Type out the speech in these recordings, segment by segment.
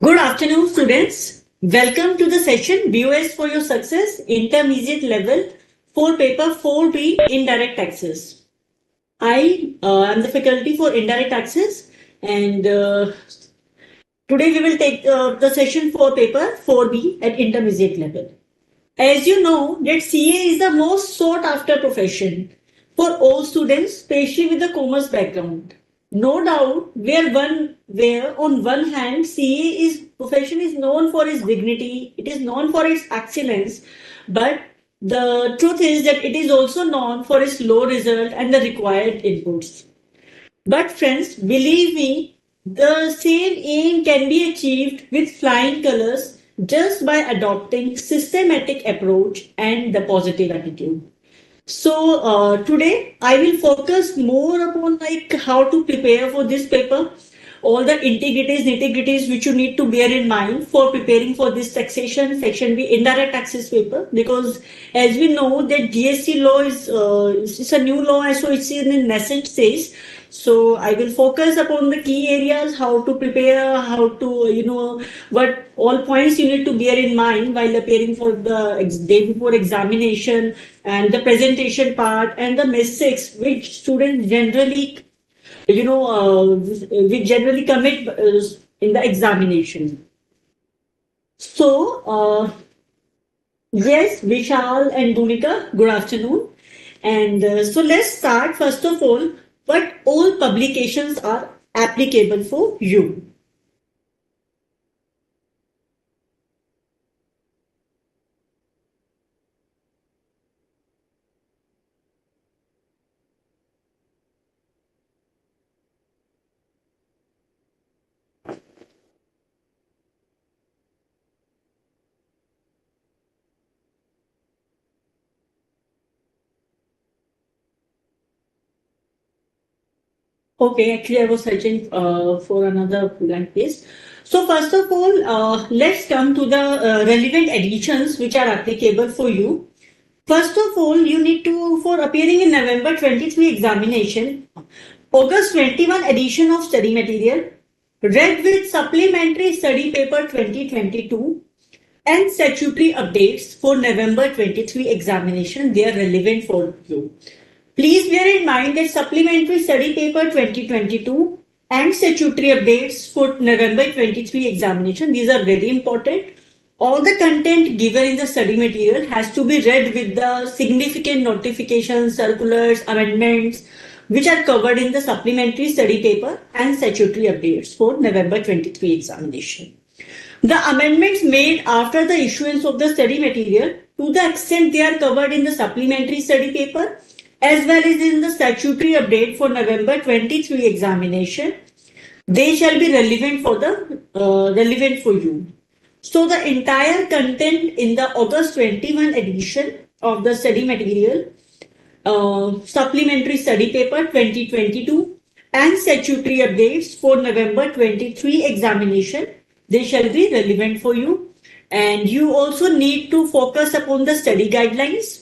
Good afternoon, students. Welcome to the session BOS for your success, intermediate level for paper 4B, indirect taxes. I am the faculty for indirect taxes, and today we will take the session for paper 4B at intermediate level. As you know, that CA is the most sought after profession for all students, especially with the commerce background. No doubt, where on one hand, CA is profession is known for its dignity, it is known for its excellence, but the truth is that it is also known for its low result and the required inputs. But friends, believe me, the same aim can be achieved with flying colors just by adopting systematic approach and the positive attitude. So today I will focus more upon like how to prepare for this paper, all the nitty-gritties which you need to bear in mind for preparing for this taxation section B indirect taxes paper, because as we know that GST law is it's a new law, so it's in a nascent stage. So I will focus upon the key areas, how to prepare, how to, what all points you need to bear in mind while appearing for the day before examination, and the presentation part and the mistakes which students generally, we generally commit in the examination. So, yes, Vishal and Bhumika, good afternoon. And so let's start first of all, what all publications are applicable for you. Okay, actually, I was searching for another blank page. So, first of all, let's come to the relevant editions which are applicable for you. First of all, you need to, for appearing in November 23 examination, August 21 edition of study material, read with supplementary study paper 2022, and statutory updates for November 23 examination. They are relevant for you. Please bear in mind that supplementary study paper 2022 and statutory updates for November 23 examination, these are very important. All the content given in the study material has to be read with the significant notifications, circulars, amendments, which are covered in the supplementary study paper and statutory updates for November 23 examination. The amendments made after the issuance of the study material, to the extent they are covered in the supplementary study paper, as well as in the statutory update for November 23 examination, they shall be relevant for you. So the entire content in the August 21 edition of the study material, supplementary study paper 2022 and statutory updates for November 23 examination, they shall be relevant for you. And you also need to focus upon the study guidelines,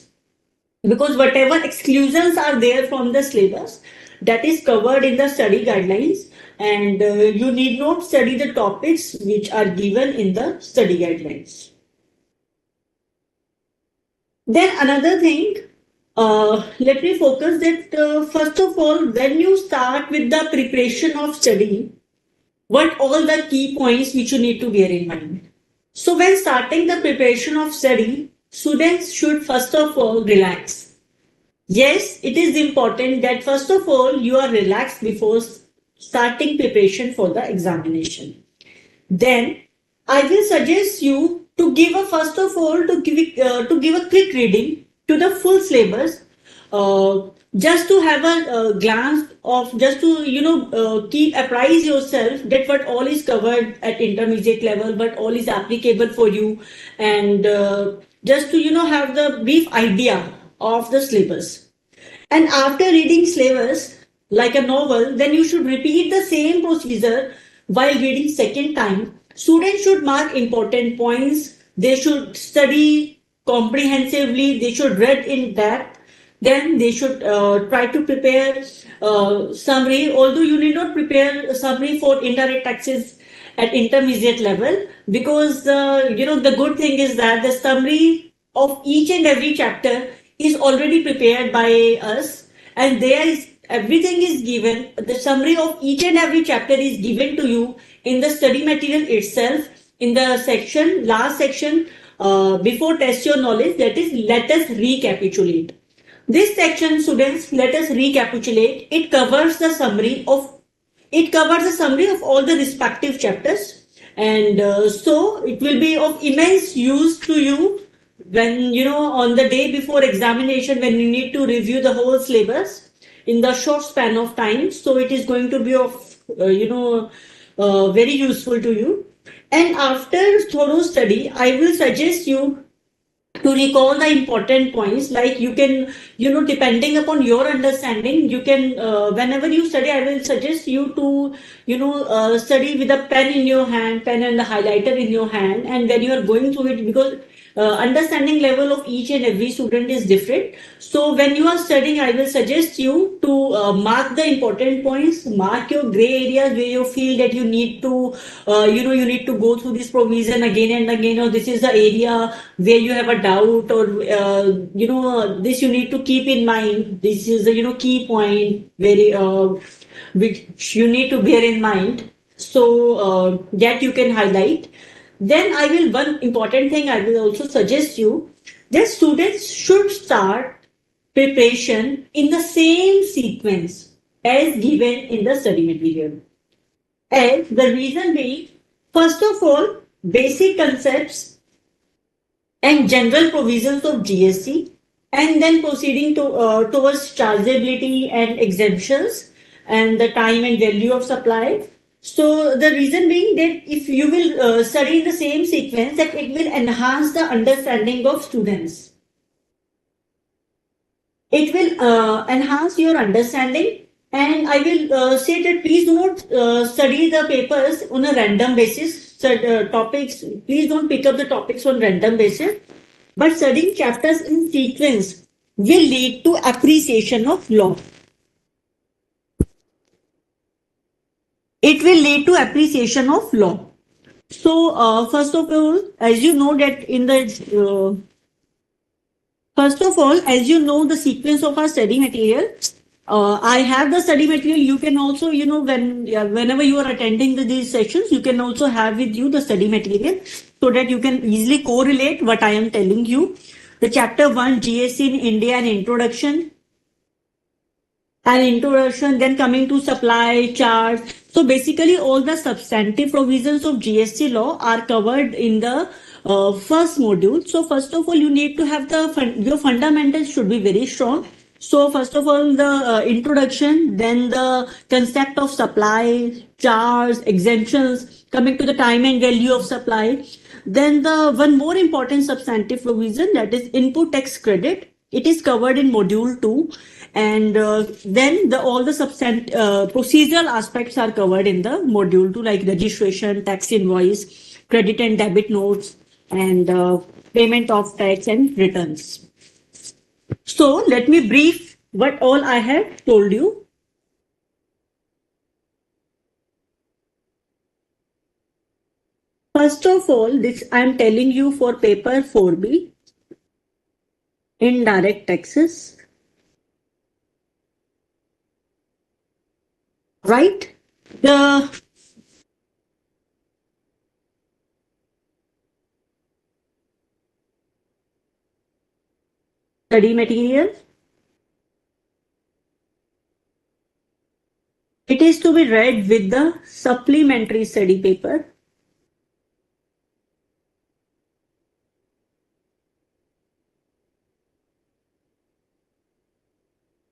because whatever exclusions are there from the syllabus, that is covered in the study guidelines, and you need not study the topics which are given in the study guidelines. Then another thing, let me focus that first of all, when you start with the preparation of study, what all the key points which you need to bear in mind. So when starting the preparation of study, students should first of all relax. Yes, it is important that first of all you are relaxed before starting preparation for the examination. Then I will suggest you to give a first of all to give a quick reading to the full syllabus, just to have a glance of, just to keep apprise yourself that what all is covered at intermediate level, but all is applicable for you, and just to have the brief idea of the syllabus. And after reading syllabus like a novel, then you should repeat the same procedure while reading second time. Students should mark important points, they should study comprehensively, they should read in depth, then they should try to prepare summary, although you need not prepare a summary for indirect taxes at intermediate level, because the good thing is that the summary of each and every chapter is already prepared by us, and there is everything is given. The summary of each and every chapter is given to you in the study material itself, in the section, last section, before test your knowledge, that is let us recapitulate. This section, students, let us recapitulate. It covers a summary of all the respective chapters, and so it will be of immense use to you when on the day before examination, when you need to review the whole syllabus in the short span of time. So it is going to be of very useful to you. And after thorough study, I will suggest you to recall the important points. Like, you can, depending upon your understanding, you can, whenever you study, I will suggest you to study with a pen and the highlighter in your hand, and when you are going through it, because understanding level of each and every student is different. So when you are studying, I will suggest you to mark the important points, mark your gray areas where you feel that you need to you need to go through this provision again and again, or this is the area where you have a doubt, or this you need to keep in mind. This is the key point very which you need to bear in mind, so that you can highlight. Then one important thing I will also suggest you, that students should start preparation in the same sequence as given in the study material. And the reason being, first of all, basic concepts and general provisions of GST, and then proceeding towards chargeability and exemptions, and the time and value of supply. So the reason being that if you will study the same sequence, that it will enhance the understanding of students. It will enhance your understanding, and I will say that please do not study the papers on a random basis. Topics, please don't pick up the topics on random basis, but studying chapters in sequence will lead to appreciation of law. It will lead to appreciation of law. So, first of all, as you know that in the first of all, as you know the sequence of our study material, I have the study material. You can also, whenever you are attending these sessions, you can also have with you the study material, so that you can easily correlate what I am telling you. The chapter 1, GST in India, an introduction, then coming to supply charge. So basically, all the substantive provisions of GST law are covered in the first module. So first of all, you need to have your fundamentals should be very strong. So first of all, the introduction, then the concept of supply, charge, exemptions, coming to the time and value of supply. Then the one more important substantive provision, that is input tax credit. It is covered in module 2, and then all the procedural aspects are covered in the module 2, like registration, tax invoice, credit and debit notes, and payment of tax and returns. So let me brief what all I have told you. First of all, this I am telling you for paper 4B, indirect taxes, right? The study material, it is to be read with the supplementary study paper.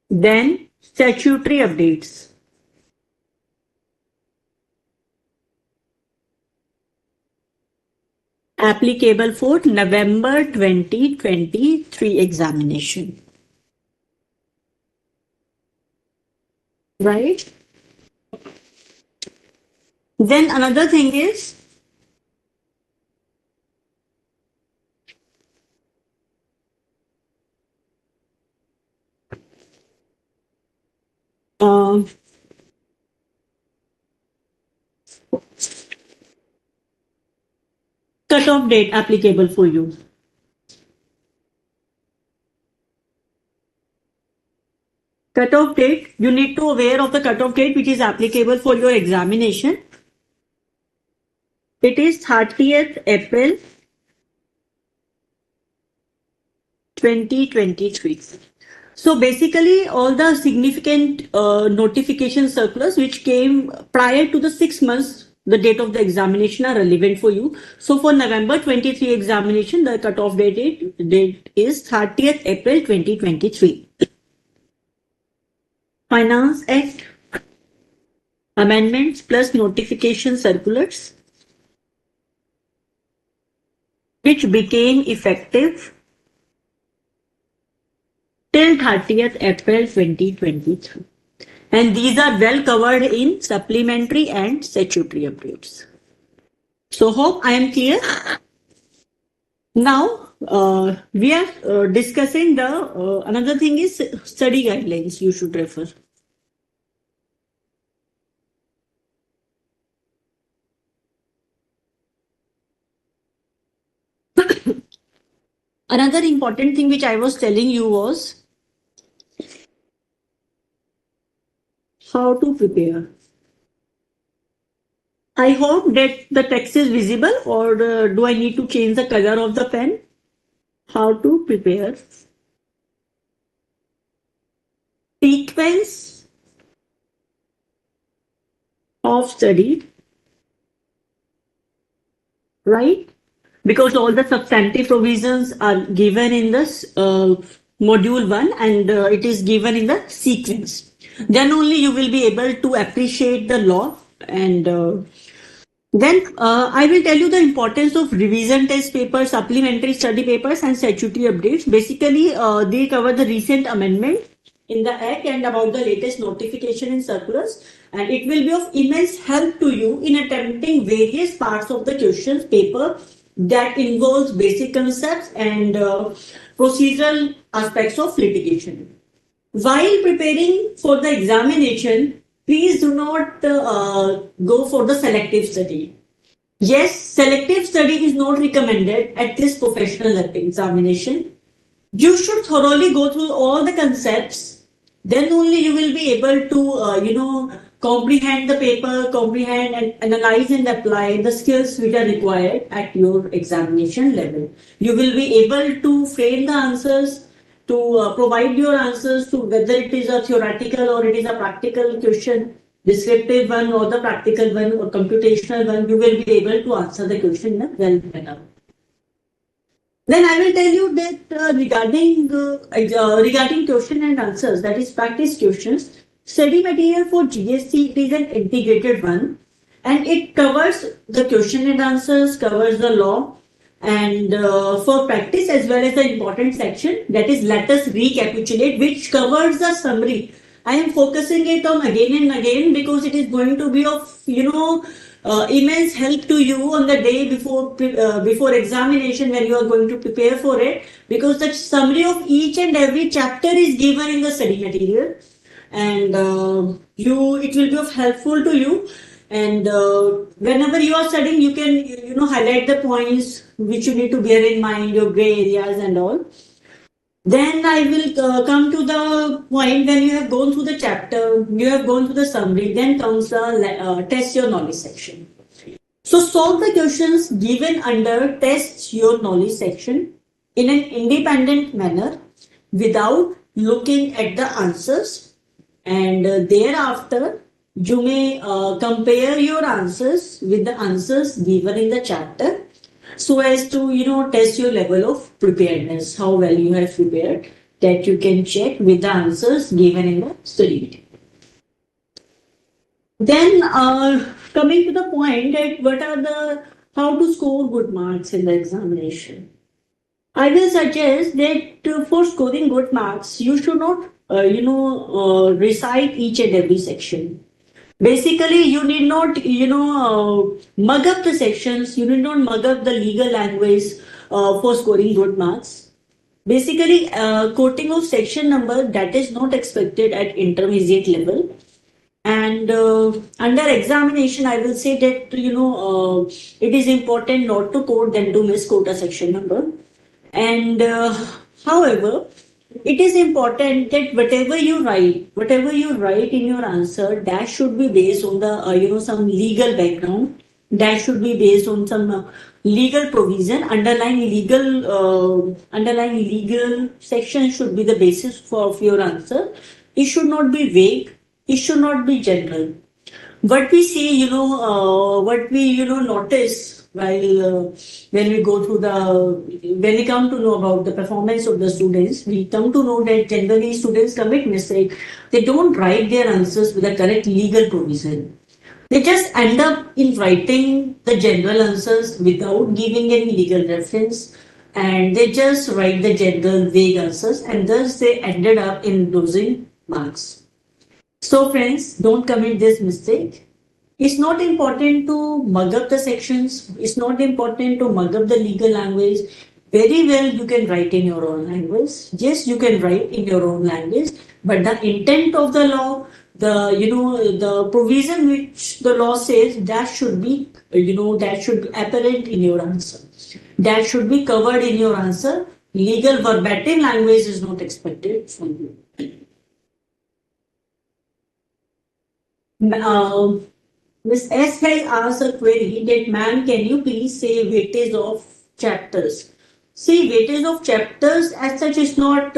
Then statutory updates. Applicable for November 2023 examination. Right? Then another thing is uh, cutoff date applicable for you? Cutoff date, you need to aware of the cutoff date which is applicable for your examination. It is 30th April 2023. So basically all the significant notification circulars which came prior to the 6 months the date of the examination are relevant for you. So for November 23 examination, the cutoff date is 30th April 2023. Finance Act amendments plus notification circulars which became effective till 30th April 2023. And these are well covered in supplementary and statutory updates. So hope I am clear. Now we are discussing the another thing is study guidelines you should refer. Another important thing which I was telling you was how to prepare. I hope that the text is visible, or do I need to change the color of the pen? How to prepare. Sequence of study, right? Because all the substantive provisions are given in this module 1 and it is given in the sequence. Then only you will be able to appreciate the law. And then I will tell you the importance of revision test papers, supplementary study papers and statutory updates. Basically, they cover the recent amendment in the Act and about the latest notification in circulars. And it will be of immense help to you in attempting various parts of the questions paper that involves basic concepts and procedural aspects of litigation. While preparing for the examination, please do not go for the selective study. Yes, selective study is not recommended at this professional examination. You should thoroughly go through all the concepts. Then only you will be able to, comprehend the paper, comprehend and analyze and apply the skills which are required at your examination level. You will be able to frame the answers, to provide your answers to whether it is a theoretical or it is a practical question, descriptive one or the practical one or computational one. You will be able to answer the question in a well manner. Then I will tell you that regarding question and answers, that is practice questions, study material for GST, it is an integrated one and it covers the question and answers, covers the law, and for practice as well as the important section, that is let us recapitulate, which covers the summary. I am focusing it on again and again because it is going to be of immense help to you on the day before examination when you are going to prepare for it, because the summary of each and every chapter is given in the study material, and it will be of helpful to you. And whenever you are studying, you can highlight the points which you need to bear in mind, your gray areas and all. Then I will come to the point when you have gone through the chapter, you have gone through the summary, then comes the test your knowledge section. So solve the questions given under test your knowledge section in an independent manner without looking at the answers, and thereafter you may compare your answers with the answers given in the chapter, so as to test your level of preparedness, how well you have prepared, that you can check with the answers given in the study. Then coming to the point that how to score good marks in the examination. I will suggest that for scoring good marks, you should not recite each and every section. Basically, you need not, mug up the sections. You need not mug up the legal language for scoring good marks. Basically, quoting of section number, that is not expected at intermediate level. And under examination, I will say that it is important not to quote than to misquote a section number. And however, it is important that whatever you write in your answer, that should be based on the some legal background. That should be based on some legal provision. Underlying legal section should be the basis for of your answer. It should not be vague. It should not be general. What we see, what we notice while when we go through the when we come to know about the performance of the students, we come to know that generally students commit mistake. They don't write their answers with the correct legal provision. They just end up in writing the general answers without giving any legal reference, and they just write the general vague answers, and thus they ended up in losing marks. So friends, don't commit this mistake. It's not important to mug up the sections. It's not important to mug up the legal language. Very well, you can write in your own language. Yes, you can write in your own language. But the intent of the law, the provision which the law says, that should be, that should be apparent in your answer. That should be covered in your answer. Legal verbatim language is not expected from you. Ms. S has asked a query that, ma'am, can you please say weightage of chapters? See, weightage of chapters as such is not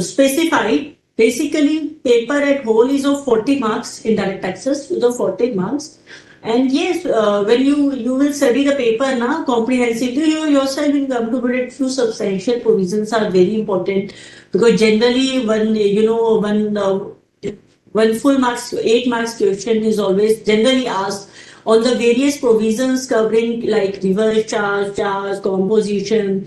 specified. Basically, paper at whole is of 40 marks, indirect taxes is of 40 marks. And yes, when you will study the paper now comprehensively, you yourself will come to know that few substantial provisions are very important, because generally one full marks, 8 marks question is always generally asked on the various provisions covering like reverse charge, composition,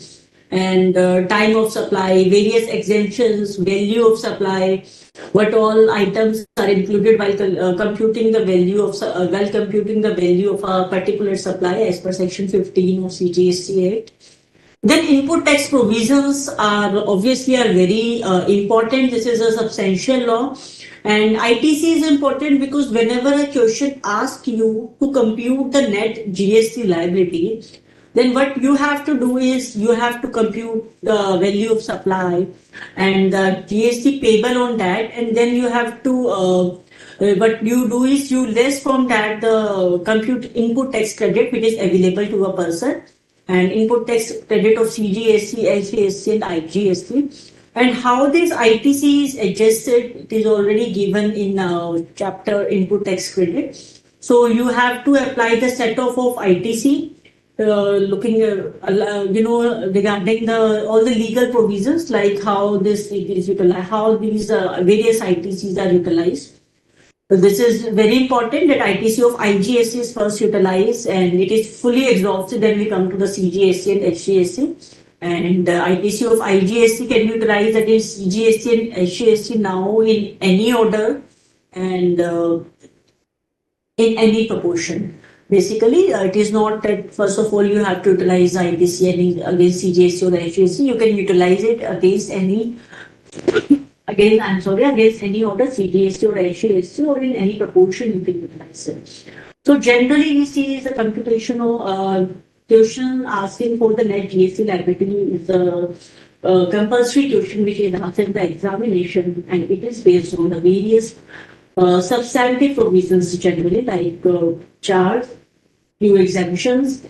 and time of supply, various exemptions, value of supply, what all items are included while computing the value of a particular supply as per section 15 of CGST Act. Then input tax provisions are obviously very important. This is a substantial law. And ITC is important because whenever a question asks you to compute the net GST liability, then what you have to do is you have to compute the value of supply and the GST payable on that, and then you have to what you do is you less from that the compute input tax credit which is available to a person, and input tax credit of CGST, LGST and IGST. And how this ITC is adjusted, it is already given in chapter input tax credit. So you have to apply the set off of ITC, looking regarding all the legal provisions, like how this is utilized, how these various ITCs are utilized. So this is very important that ITC of IGST is first utilized and it is fully exhausted. Then we come to the CGST and HGST. And ITC of IGST can be utilized against CGST and HGST now in any order and in any proportion. Basically, it is not that first of all you have to utilize ITC against CGST or HGST. You can utilize it against against any order, CGST or HGST, or in any proportion you can utilize it. So generally we see is the computation of question asking for the net GST liability is a compulsory question which is asked in the examination, and it is based on the various substantive provisions generally like charge, few exemptions,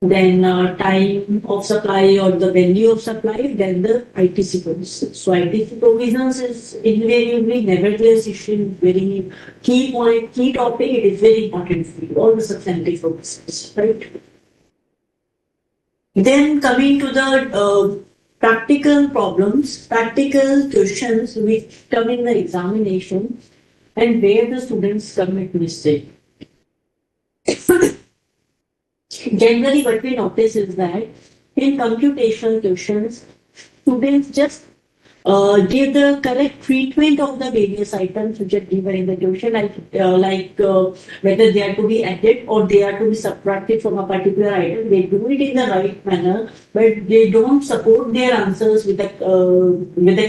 then time of supply or the value of supply, then the ITC provisions. So ITC provisions is invariably, nevertheless, issue very key point, key topic. It is very important for you, all the substantive provisions, right? Then coming to the practical problems, practical questions which come in the examination and where the students commit mistake. Generally, what we notice is that in computational questions, students just give the correct treatment of the various items which are given in the question, like whether they are to be added or they are to be subtracted from a particular item. They do it in the right manner, but they don't support their answers with the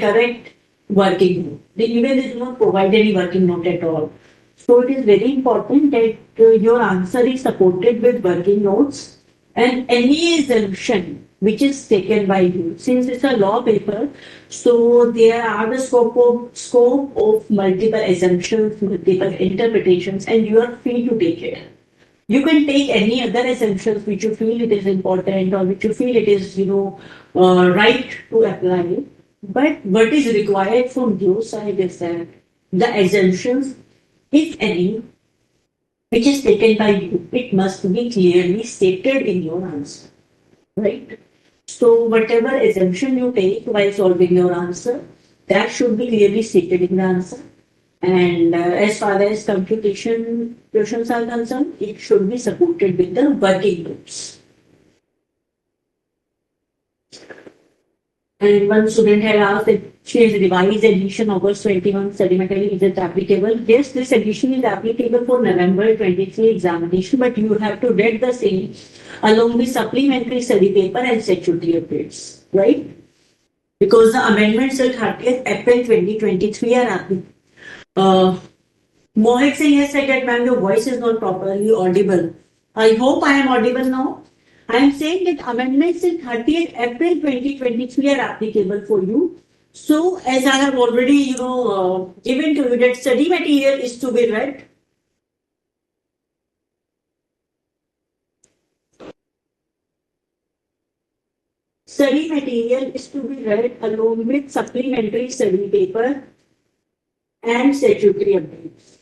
correct working note. Even they do not provide any working note at all. So it is very important that your answer is supported with working notes and any assumption which is taken by you. Since it's a law paper, so there are the scope of multiple assumptions, multiple interpretations, and you are free to take it. You can take any other assumptions which you feel it is important or which you feel it is, right to apply. But what is required from your side is that the assumptions, if any, which is taken by you, it must be clearly stated in your answer, right? So whatever assumption you take while solving your answer, that should be clearly stated in the answer. And as far as computation questions are concerned, it should be supported with the working groups. And one student had asked that she has revised edition August 21 sedimentary, is it applicable? Yes, this edition is applicable for November 23 examination, but you have to read the same along with supplementary study paper and statutory updates, right? Because the amendments till 30th April 2023 are applicable. Mohit Singh has said that, ma'am, your voice is not properly audible. I hope I am audible now. I am saying that amendments in 30th April 2023 are applicable for you. So, as I have already, given to you that study material is to be read. Study material is to be read along with supplementary study paper and statutory updates.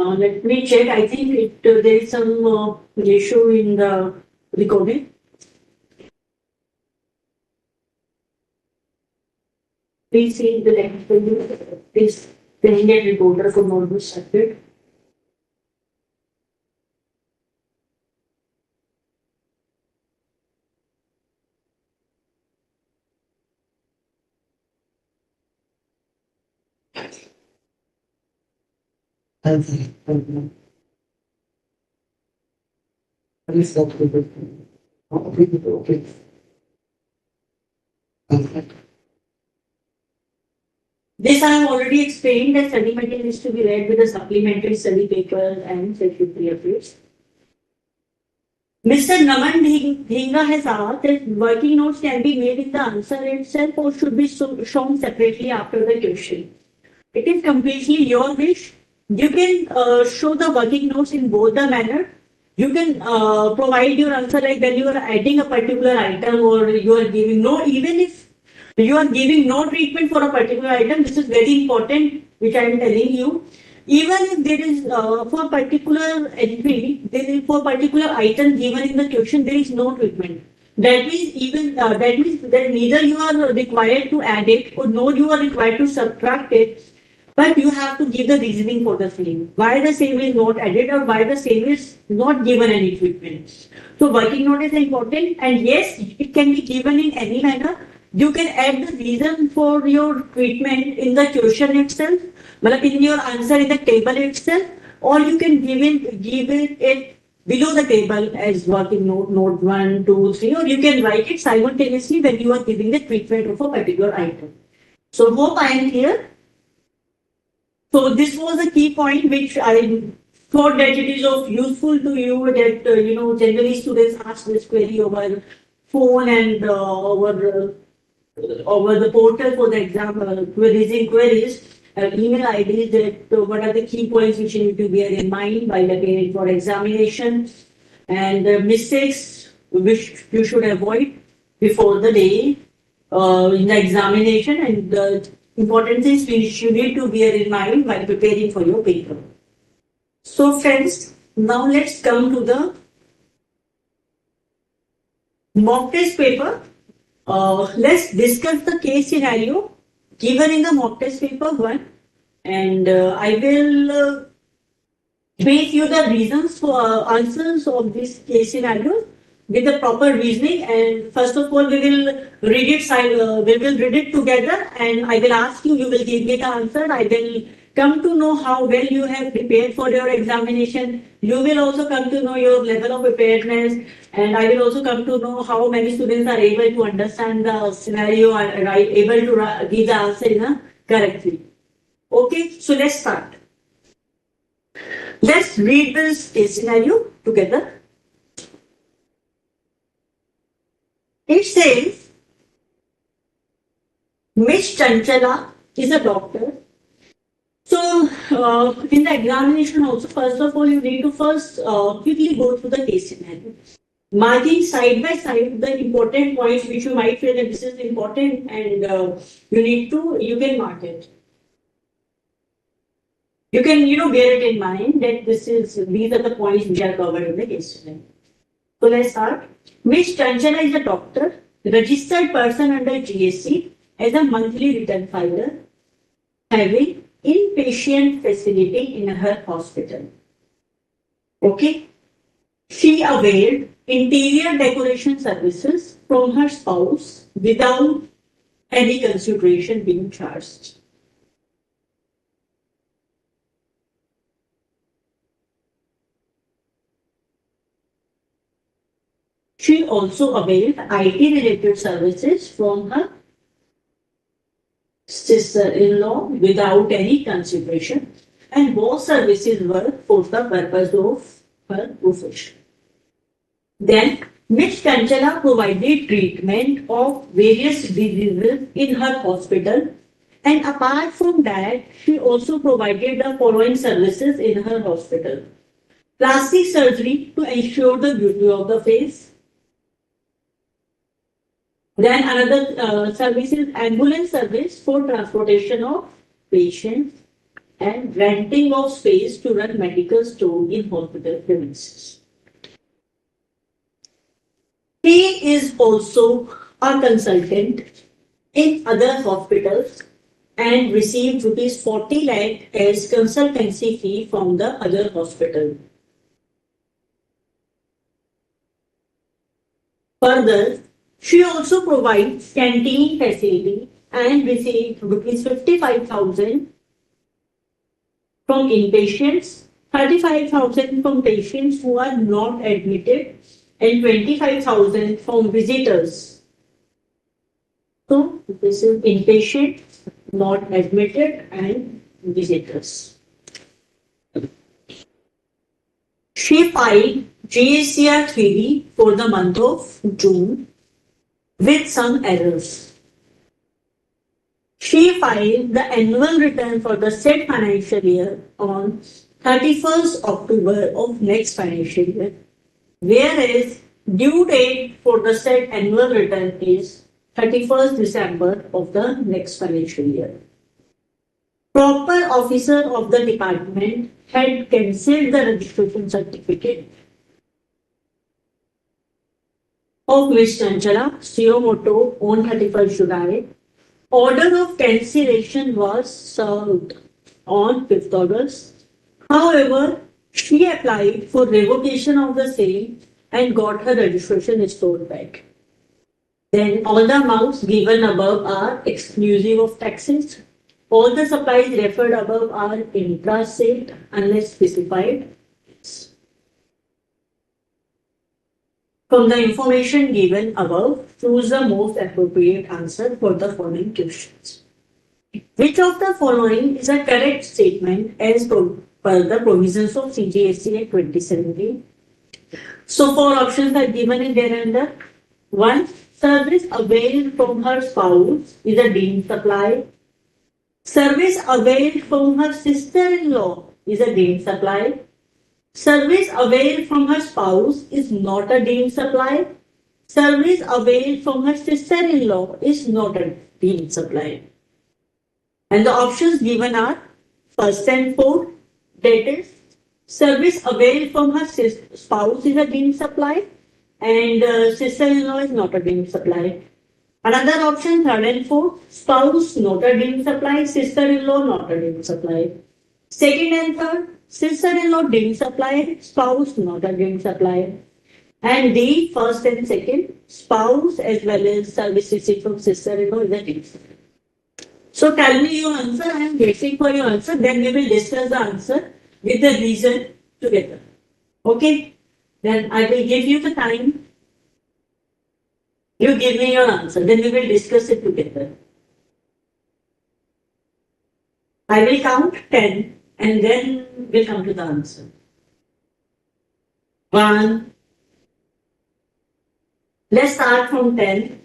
Let me check. I think there is some issue in the recording. Please see the next video. Please saying that recorder could not be started. This I have already explained that study material is to be read with a supplementary study paper and statutory updates. Mr. Naman Dhinga has asked that working notes can be made in the answer itself or should be shown separately after the question. It is completely your wish. You can show the working notes in both the manner. You can provide your answer like when you are adding a particular item or you are giving no, even if you are giving no treatment for a particular item, this is very important, which I am telling you. Even if there is for particular entry, there is for particular item given in the question, there is no treatment. That means even that means that neither you are required to add it or nor you are required to subtract it, but you have to give the reasoning for the same. Why the same is not added or why the same is not given any treatment. So working note is important, and yes, it can be given in any manner. You can add the reason for your treatment in the question itself, in your answer in the table itself, or you can give it below the table as working note 1, 2, 3, or you can write it simultaneously when you are giving the treatment of a particular item. So hope I am clear. So this was a key point which I thought that it is of useful to you that generally students ask this query over phone and over the portal for the exam queries. Email IDs that what are the key points which you need to bear in mind while appearing for examination and mistakes which you should avoid before the day in the examination, and the important things which you need to bear in mind while preparing for your paper. So friends, now let's come to the mock test paper. Let's discuss the case scenario given in the mock test paper 1, and I will brief you the reasons for answers of this case scenario with the proper reasoning. And first of all, we will read it together, and I will ask you. You will give me the answer. I will come to know how well you have prepared for your examination. You will also come to know your level of preparedness, and I will also come to know how many students are able to understand the scenario and are able to give the answer correctly. Okay, so let's start. Let's read this case scenario together. It says, Miss Chanchala is a doctor. So, in the examination also, first of all, you need to first quickly go through the case scenario. Marking side by side the important points which you might feel that this is important and you can mark it. You can, bear it in mind that these are the points which are covered in the case scenario. So let's start. Miss Chanchala is a doctor, registered person under GST as a monthly return filer, having inpatient facility in her hospital. Okay. She availed interior decoration services from her spouse without any consideration being charged. She also availed IT-related services from her sister-in-law without any consideration, and both services were for the purpose of her profession. Then, Ms. Chanchala provided treatment of various diseases in her hospital, and apart from that, she also provided the following services in her hospital. Plastic surgery to ensure the beauty of the face. Then another service is ambulance service for transportation of patients and renting of space to run medical store in hospital premises. He is also a consultant in other hospitals and received rupees 40 lakh as consultancy fee from the other hospital. Further, she also provides canteen facility and received rupees 55,000 from inpatients, 35,000 from patients who are not admitted, and 25,000 from visitors. So this is inpatient, not admitted, and visitors. She filed GSTR 3D for the month of June with some errors. She filed the annual return for the said financial year on 31st October of next financial year, whereas due date for the said annual return is 31st December of the next financial year. Proper officer of the department had cancelled the registration certificate of Ms. Chanchala, CO Motto, on 31st July. Order of cancellation was served on 5th August. However, she applied for revocation of the same and got her registration restored back. Then all the amounts given above are exclusive of taxes. All the supplies referred above are intra-state unless specified. From the information given above, choose the most appropriate answer for the following questions. Which of the following is a correct statement as per the provisions of CGST Act 2017? So, four options are given in thereunder. 1. Service availed from her spouse is a deemed supply. Service availed from her sister-in-law is a deemed supply. Service availed from her spouse is not a deemed supply. Service availed from her sister-in-law is not a deemed supply. And the options given are first and fourth, that is, service availed from her spouse is a deemed supply and sister-in-law is not a deemed supply. Another option, third and fourth, spouse not a deemed supply, sister-in-law not a deemed supply. Second and third, sister-in-law deemed supply, spouse not a deemed supply. And D, first and second, spouse as well as service received from sister-in-law is a deemed supply. So tell me your answer. I am waiting for your answer. Then we will discuss the answer with the reason together. Okay? Then I will give you the time. You give me your answer. Then we will discuss it together. I will count 10 and then we'll come to the answer. 1. Let's start from 10.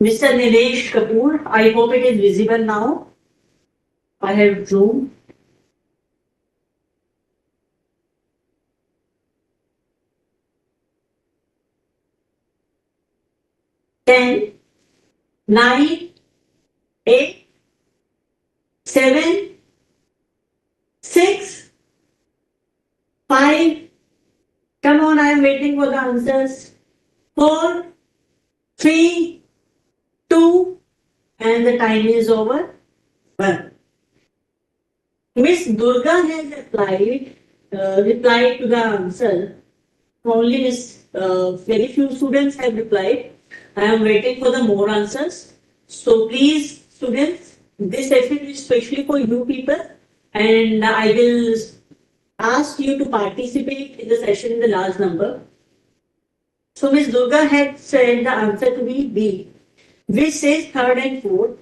Mr. Nilesh Kapoor, I hope it is visible now. I have Zoom. 10, 9, 8, 7, 6, 5. Come on, I am waiting for the answers. 4, 3, 2, and the time is over. 1. Miss Durga has replied to the answer. Only very few students have replied. I am waiting for the more answers. So please, students, this session is especially for you people, and I will ask you to participate in the session in the large number. So Ms. Durga had said the answer to be B, which says third and fourth.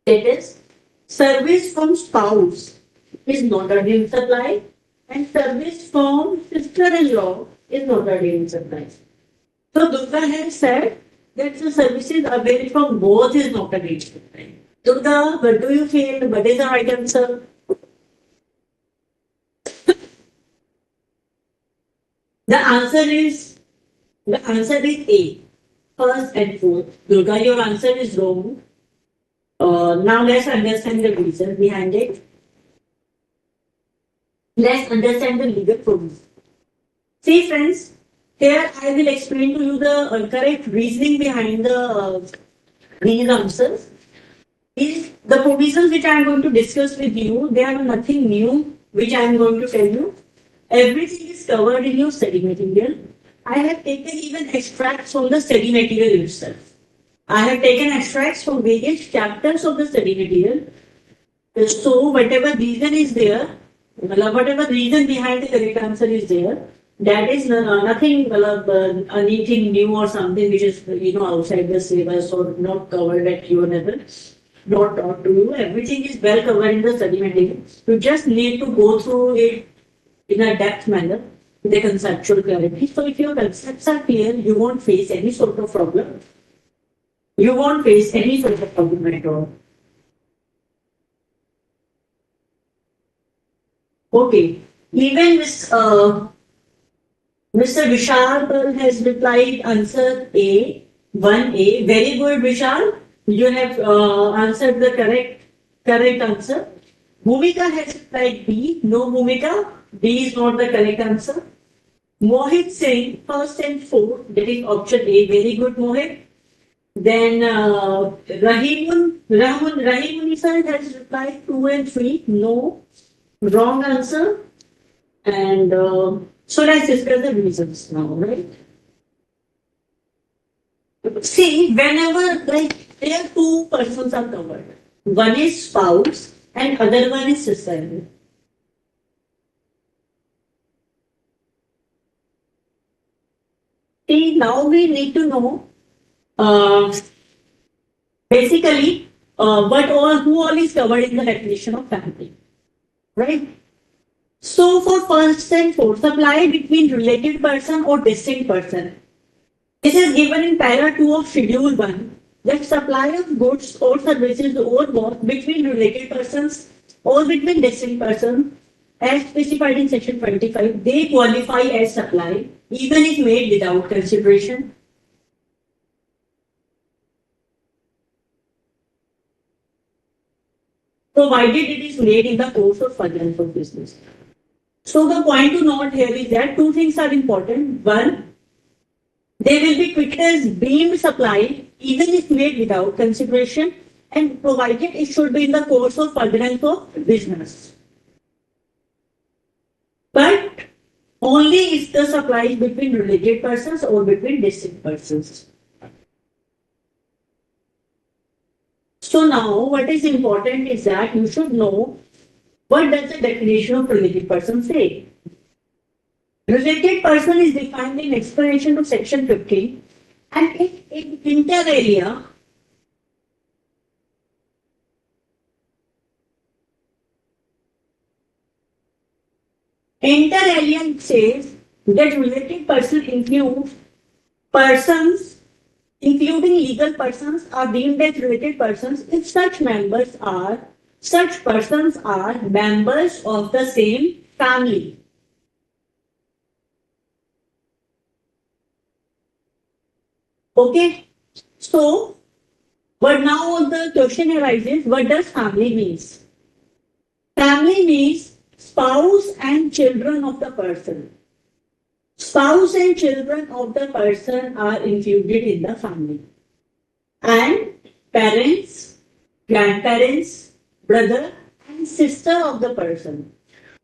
That is, service from spouse is not a due supply, and service from sister-in-law is not a due supply. So Durga has said that the services available from both is not a due supply. Durga, what do you feel? What is the right answer? The answer is A, first and fourth. Durga, your answer is wrong. Now let's understand the reason behind it. Let's understand the legal provision. See friends, here I will explain to you the correct reasoning behind these answers. The provisions which I am going to discuss with you, they are nothing new which I am going to tell you. Everything is covered in your study material. I have taken even extracts from the study material itself. I have taken extracts from various chapters of the study material. So whatever reason is there, whatever reason behind the correct answer is there, that is nothing anything new or something which is outside the syllabus or not covered at your level, not taught to you. Everything is well covered in the study material. You just need to go through it in a depth manner with a conceptual clarity. So if your concepts are clear, you won't face any sort of problem. You won't face any sort of problem at all. Okay. Even Mr. Vishal Pearl has replied answer A, 1A. Very good, Vishal. You have answered the correct answer. Bhumika has replied B. No, Bhumika. B is not the correct answer. Mohit Singh, first and fourth, that is option A. Very good, Mohit. Then Rahim sir has replied 2 and 3. No, wrong answer. And so let's discuss the reasons now, right? See, whenever there are two persons are covered. One is spouse and other one is sister. See, now we need to know basically who all is covered in the definition of family, right? So for first and fourth, supply between related person or distinct person. This is given in para 2 of schedule 1. That supply of goods or services or both between related persons or between distinct persons as specified in section 25, they qualify as supply even if made without consideration. Provided it is made in the course of furtherance of business. So the point to note here is that two things are important. One, they will be treated as being supplied even if made without consideration, and provided it should be in the course of furtherance of business. But only if the supply is between related persons or between distinct persons. So now what is important is that you should know what does the definition of related person say. Related person is defined in explanation to section 15 and in inter alia it says that related person includes persons including legal persons are deemed as related persons if such persons are members of the same family. Okay, so but now the question arises, what does family means? Family means spouse and children of the person. Spouse and children of the person are included in the family. And parents, grandparents, brother and sister of the person.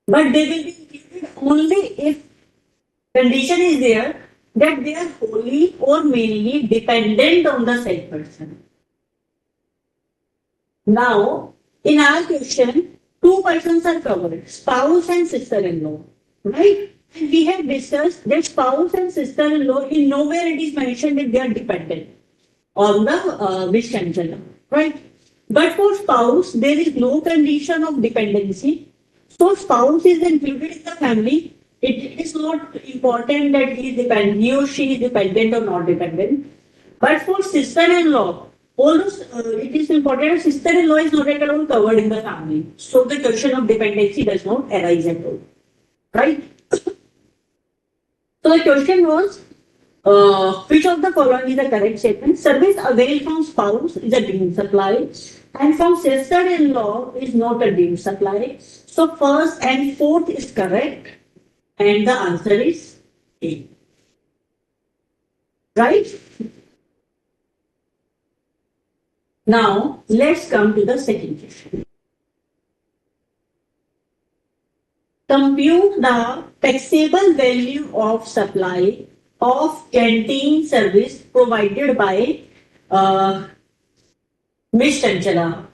But they will be included only if condition is there that they are wholly or mainly dependent on the said person. Now, in our question, two persons are covered, spouse and sister-in-law, right? And we have discussed that spouse and sister-in-law, in nowhere it is mentioned that they are dependent on the misconception, right? But for spouse, there is no condition of dependency. So spouse is included in the family. It is not important that he or she is dependent or not dependent. But for sister-in-law, although it is important, sister-in-law is not at all covered in the family. So the question of dependency does not arise at all. Right? So the question was, which of the following is the correct statement? Service availed from spouse is a deemed supply and from sister-in-law is not a deemed supply. So first and fourth is correct and the answer is A. Right? Now let's come to the second question. Compute the taxable value of supply of canteen service provided by Ms. Chanchala.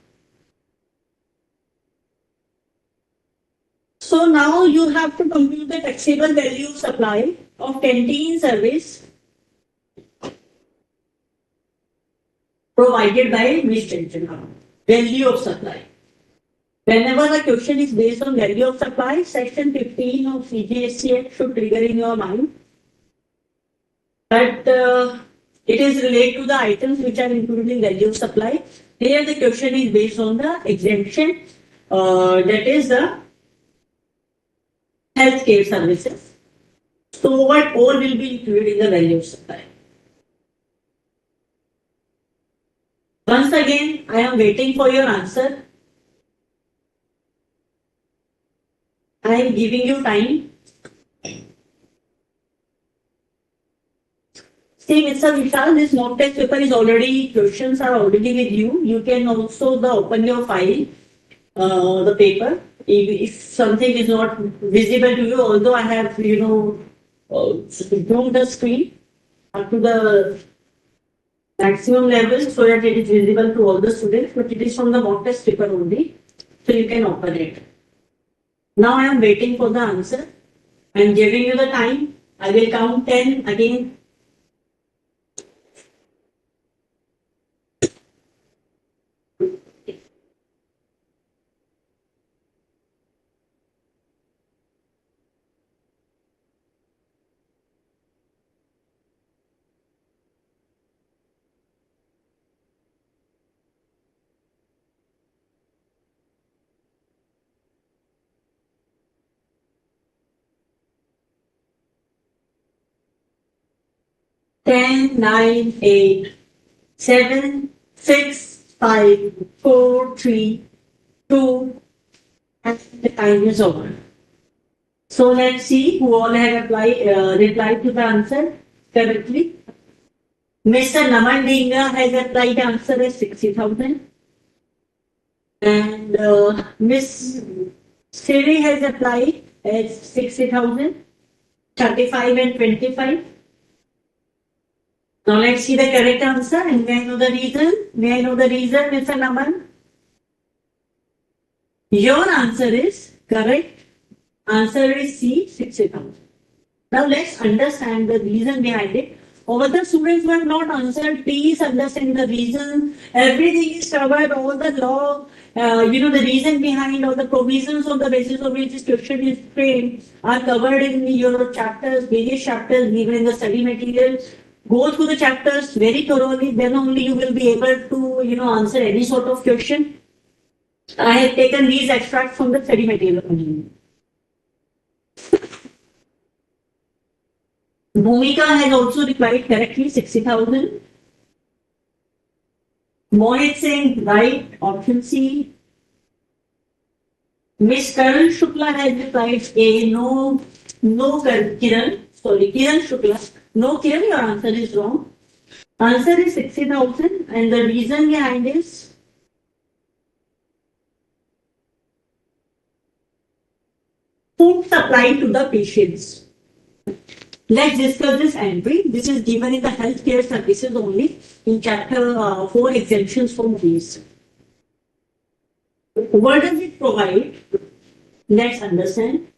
So now you have to compute the taxable value of supply of canteen service provided by Ms. Chanchala. Value of supply. Whenever the question is based on value of supply, section 15 of CGST should trigger in your mind. But it is related to the items which are included in value of supply. Here the question is based on the exemption, that is the healthcare services. So what all will be included in the value of supply? Once again, I am waiting for your answer. I am giving you time. See, Mr. Vishal, this mock test paper is already, questions are already with you. You can also open your file, the paper. If something is not visible to you, although I have, zoomed the screen up to the maximum level so that it is visible to all the students, but it is from the mock test paper only. So you can open it. Now I am waiting for the answer. I am giving you the time. I will count 10 again. 10, 9, 8, 7, 6, 5, 4, 3, 2, and the time is over. So let's see who all have replied to the answer correctly. Mr. Naman Dinga has applied answer as 60,000. And Miss Siri has applied as 60,000. 35 and 25. Now let's see the correct answer and may I know the reason? May I know the reason, Mr. Naman? Your answer is correct. Answer is C, 60,000. Now let's understand the reason behind it. All the students who have not answered, please understand the reason. Everything is covered, all the law, the reason behind all the provisions on the basis of which this question is framed are covered in your chapters, various chapters given in the study material. Go through the chapters very thoroughly, then only you will be able to, answer any sort of question. I have taken these extracts from the study material only. Bhumika has also replied correctly, 60,000. Mohit saying right, option C. Miss Karan Shukla has replied A, no, Kiran Shukla. No, Kiran, your answer is wrong. Answer is 60,000 and the reason behind is food supply to the patients. Let's discuss this entry. This is given in the healthcare services only in chapter 4 exemptions from fees. What does it provide? Let's understand.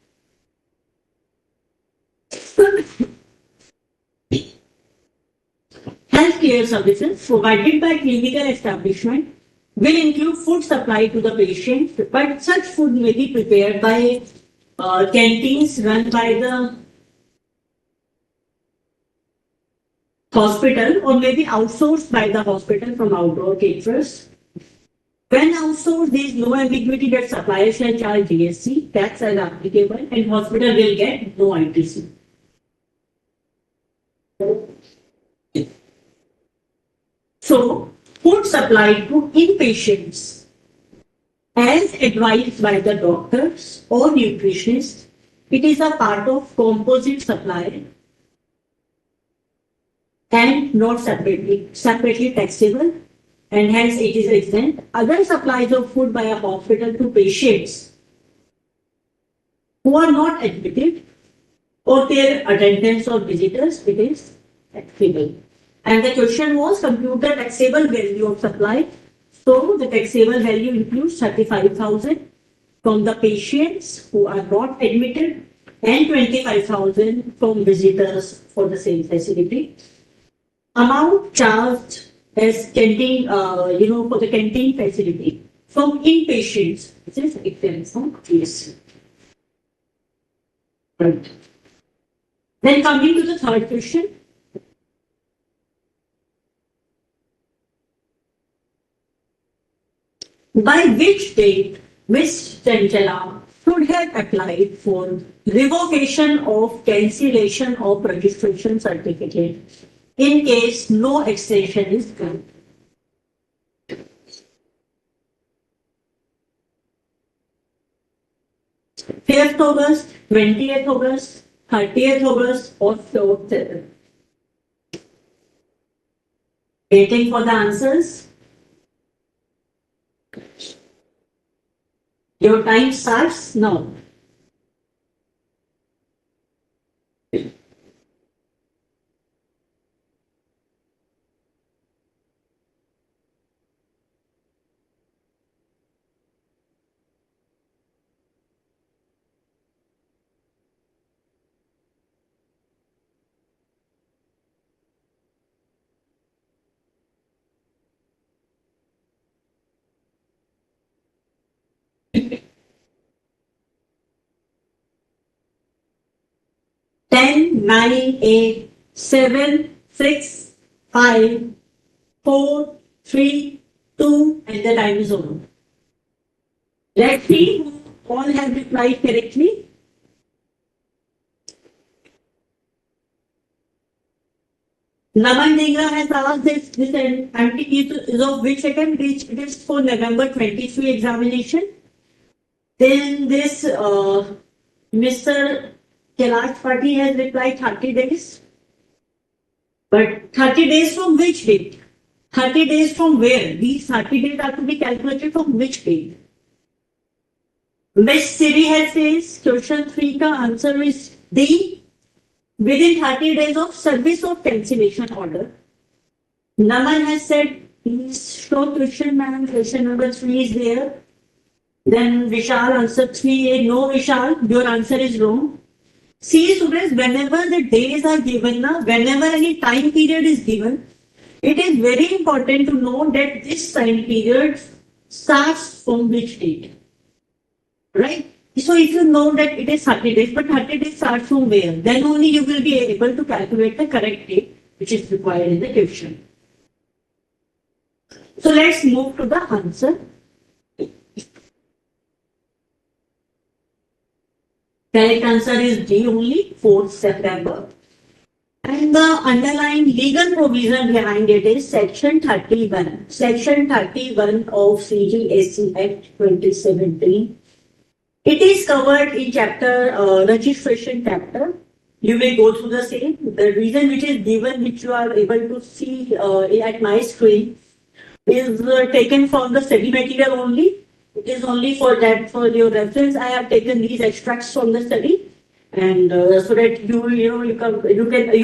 Healthcare services provided by clinical establishment will include food supply to the patient, but such food may be prepared by canteens run by the hospital or may be outsourced by the hospital from outdoor caterers. When outsourced, there is no ambiguity that supplier shall charge GST, tax as applicable, and hospital will get no ITC. So, food supplied to inpatients as advised by the doctors or nutritionists, it is a part of composite supply and not separately taxable, and hence it is exempt. Other supplies of food by a hospital to patients who are not admitted or their attendants or visitors, it is taxable. And the question was compute the taxable value of supply. So the taxable value includes 35,000 from the patients who are not admitted and 25,000 from visitors for the same facility. Amount charged as canteen, for the canteen facility from inpatients, this is exempt from GST. Right. Then coming to the third question. By which date Ms. Chanchala should have applied for revocation of cancellation of registration certificate in case no extension is granted? 5th August, 20th August, 30th August, or 4th. Waiting for the answers. Your time starts now. Ten, 9, 8, 7, 6, 5, 4, 3, 2, and the time is over. Let's see who all have replied correctly. Naman Dhingra has asked this entity is of which second, which it is for November 23 examination. Then this Mr. Kailash Patil has replied 30 days. But 30 days from which date? 30 days from where? These 30 days are to be calculated from which date? Ms. Siri has says question 3 ka answer is D. within 30 days of service of cancellation order. Naman has said, please show question, ma'am. Question number 3 is there. Then Vishal answered 3A. No, Vishal, your answer is wrong. See, students, whenever the days are given, whenever any time period is given, it is very important to know that this time period starts from which date. Right? So if you know that it is 30 days, but 30 days starts from where? Then only you will be able to calculate the correct date which is required in the question. So let's move to the answer. Correct answer is D only, 4th September. And the underlying legal provision behind it is Section 31. Section 31 of CGST Act 2017. It is covered in chapter registration chapter. You will go through the same. The reason which is given, which you are able to see at my screen, is taken from the study material only. It is only for that, for your reference. I have taken these extracts from the study, and so that you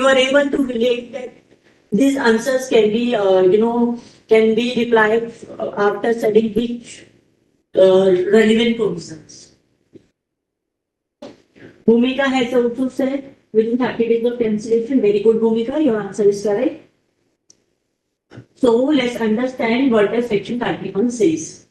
are able to relate that these answers can be can be replied after studying which relevant provisions. Bhumika has also said within 30 days of cancellation. Very good, Bhumika. Your answer is correct. So let's understand what the section 31 says.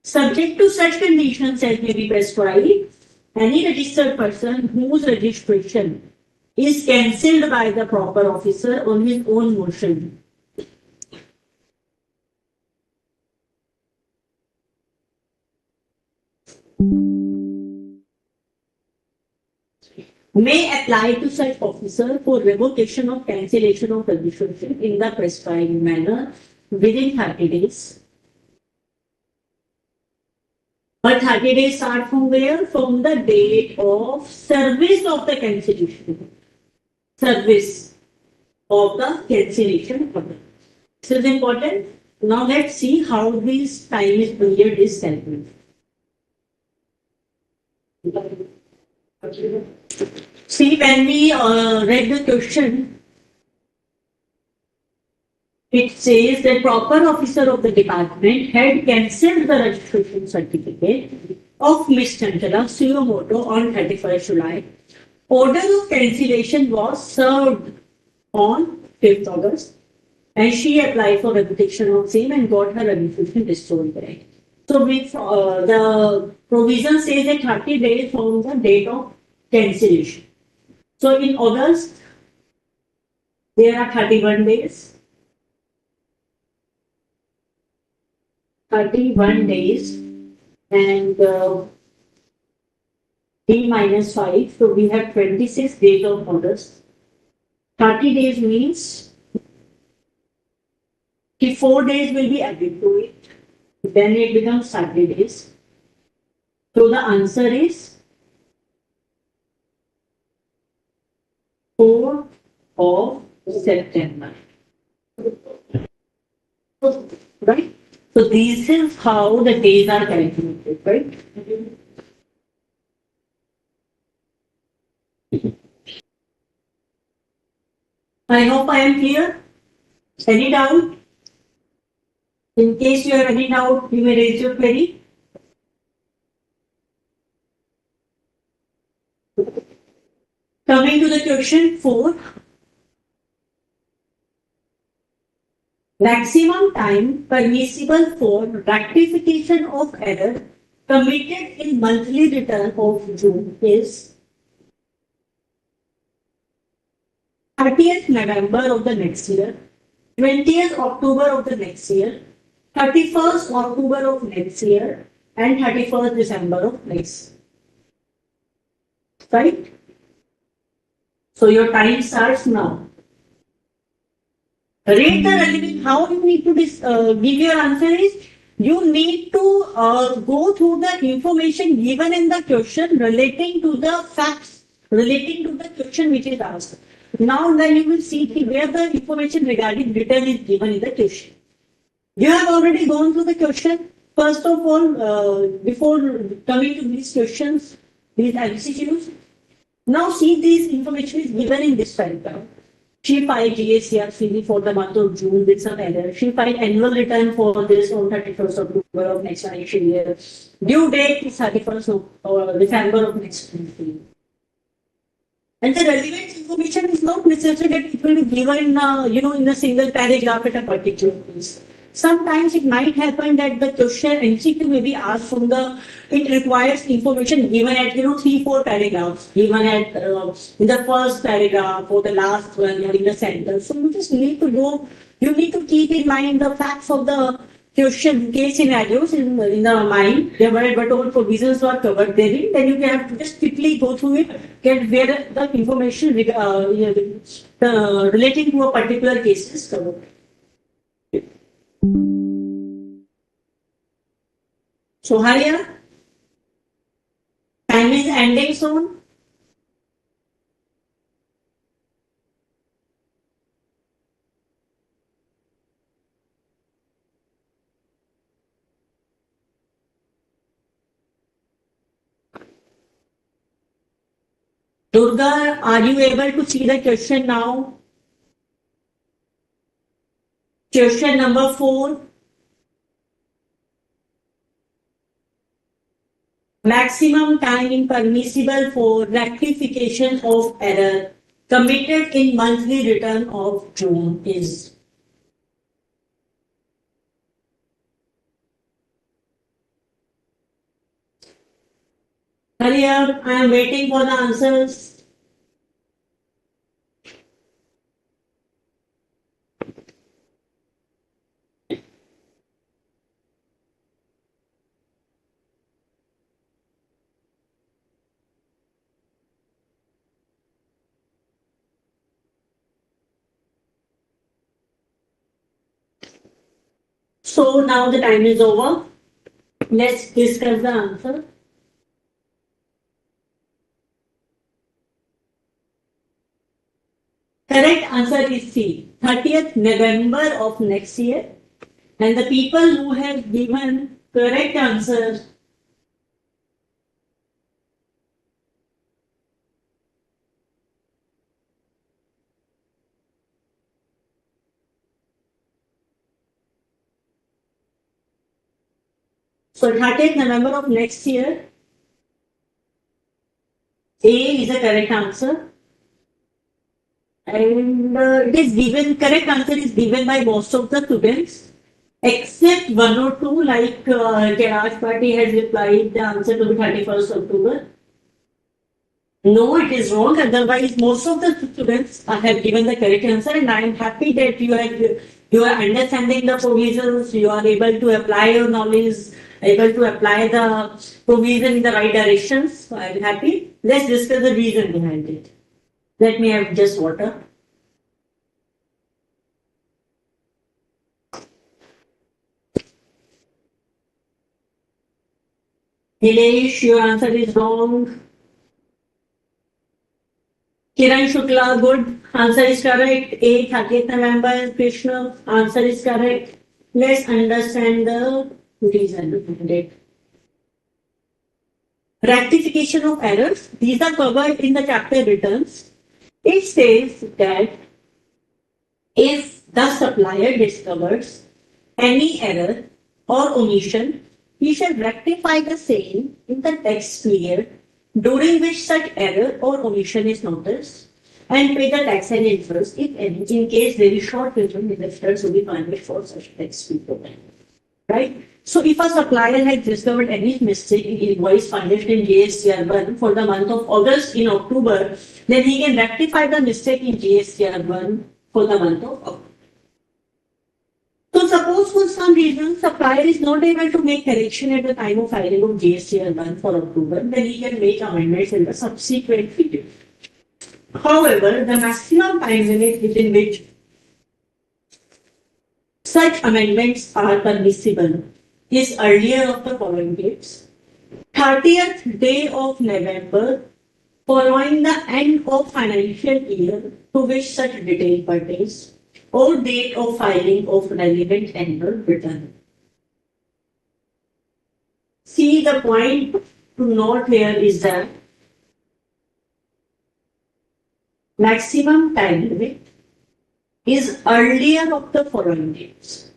Subject to such conditions as may be prescribed, any registered person whose registration is cancelled by the proper officer on his own motion may apply to such officer for revocation of cancellation of registration in the prescribed manner within 30 days. But 30 days start from where? From the date of service of the cancellation. Service of the cancellation order. This is important. Now let's see how this time period is calculated. See, when we read the question, it says that proper officer of the department had cancelled the registration certificate of Miss Chanchala Suyomoto on 31st July. Order of cancellation was served on 5th August, and she applied for revocation of same and got her registration restored back. So the provision says that 30 days from the date of cancellation. So in August, there are 31 days. 31 days and D minus 5. So we have 26 days of August. 30 days means 4 days will be added to it. Then it becomes 30 days. So the answer is 4th of September. Right? So this is how the days are calculated, right? I hope I am clear. Any doubt? In case you have any doubt, you may raise your query. Coming to the question 4. Maximum time permissible for rectification of error committed in monthly return of June is 30th November of the next year, 20th October of the next year, 31st October of next year, and 31st December of next. Right? So your time starts now. Read the relevant. How you need to give your answer is you need to go through the information given in the question relating to the facts, relating to the question which is asked. Now then you will see where the information regarding return is given in the question. You have already gone through the question. First of all, before coming to these questions, these MCQs, Now see this information is given in this paragraph. She filed GST for the month of June with some error. She filed annual return for this on 31st October of next financial year. Due date is 31st of December of next financial year. And the relevant information is not necessary that it will be given, in a single paragraph at a particular place. Sometimes it might happen that the question MCQ may be asked from it requires information given at, 3-4 paragraphs, given at in the first paragraph or the last one or in the sentence. So you just need to keep in mind the facts of the question case scenarios in the mind, whatever provisions are covered therein, then you have to just quickly go through it, get where the information relating to a particular case is covered. So hurry up. Time is ending soon. Durga, are you able to see the question now? Question number 4. Maximum time permissible for rectification of error committed in monthly return of June is. Hurry up, I am waiting for the answers. So now the time is over. Let's discuss the answer. Correct answer is C, 30th November of next year. And the people who have given correct answer so 30th November of next year, A is the correct answer. And it is given, correct answer is given by most of the students, except 1 or 2, like Kailash Party has replied the answer to be 31st October. No, it is wrong. Otherwise, most of the students have given the correct answer, and I am happy that you are understanding the provisions, you are able to apply your knowledge, able to apply the provision in the right directions. So I am happy. Let's discuss the reason behind it. Let me have just water. Hilesh, your answer is wrong. Kiran Shukla, good. Answer is correct. A, 30th November. Krishna, answer is correct. Let's understand the reason behind it. Rectification of errors. These are covered in the chapter returns. It says that if the supplier discovers any error or omission, he shall rectify the same in the tax period during which such error or omission is noticed and pay the tax and interest if any, in case there is short payment, the debtors will be punished for such tax period. Right? So if a supplier has discovered any mistake in invoice furnished in GSTR1 for the month of August in October, then he can rectify the mistake in GSTR1 for the month of October. So suppose for some reason supplier is not able to make correction at the time of filing of GSTR1 for October, then he can make amendments in the subsequent period. However, the maximum time limit within which such amendments are permissible is earlier of the following dates: 30th day of November following the end of financial year to which such detail pertains, or date of filing of relevant annual return. See, the point to note here is that maximum time limit is earlier of the following dates.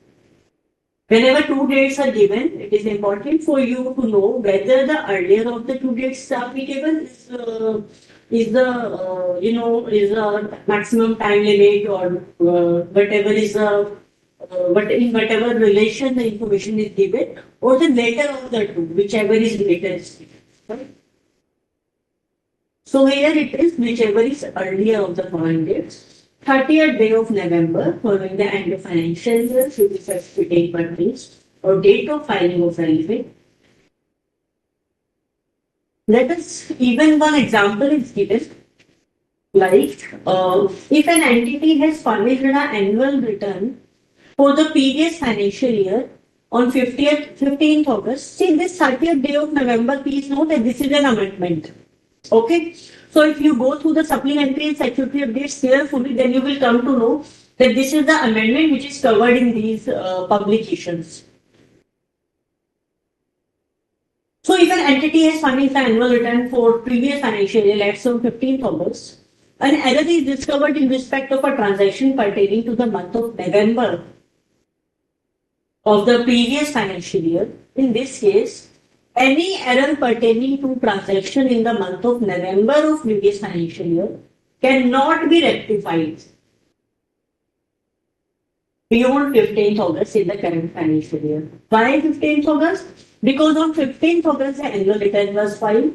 Whenever two dates are given, it is important for you to know whether the earlier of the two dates applicable is the is the maximum time limit, or whatever is the but in whatever relation the information is given, or the later of the two, whichever is later is given. Right? So here it is, whichever is earlier of the following dates. 30th day of November following the end of financial year should be first to take purchase or date of filing of relevant. Let us, even one example is given, like if an entity has furnished an annual return for the previous financial year on 15th August, see this 30th day of November, please note that this is an amendment. Okay, so if you go through the supplementary and statutory updates carefully, then you will come to know that this is the amendment which is covered in these publications. So if an entity has furnished the annual return for previous financial year, let's say on 15th August, an error is discovered in respect of a transaction pertaining to the month of November of the previous financial year. In this case, any error pertaining to transaction in the month of November of previous financial year cannot be rectified beyond 15th August in the current financial year. Why 15th August? Because on 15th August the annual return was filed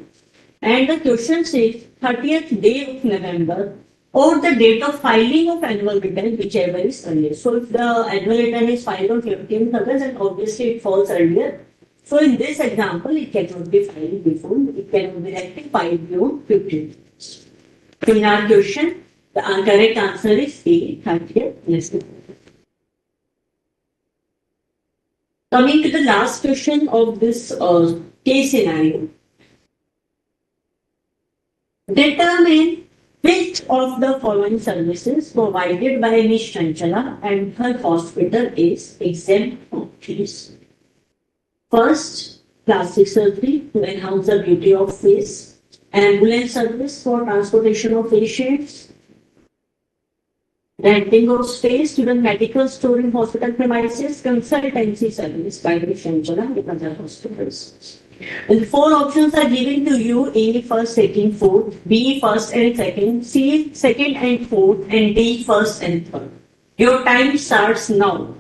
and the question says 30th day of November or the date of filing of annual return, whichever is earlier. So if the annual return is filed on 15th August, then obviously it falls earlier. So in this example, it cannot be filed before, it cannot be rectified beyond 15 days. So in our question, the correct answer is A, 30th. Let's go. Coming to the last question of this case scenario. Determine which of the following services provided by Ms. Chanchala and her hospital is exempt from fees. First, plastic surgery to enhance the beauty of face, ambulance service for transportation of patients, renting of space to the medical store in hospital premises, consultancy service by the Chanchala and other hospitals. And the four options are given to you: A first, second, fourth; B first and second; C second and fourth; and D first and third. Your time starts now.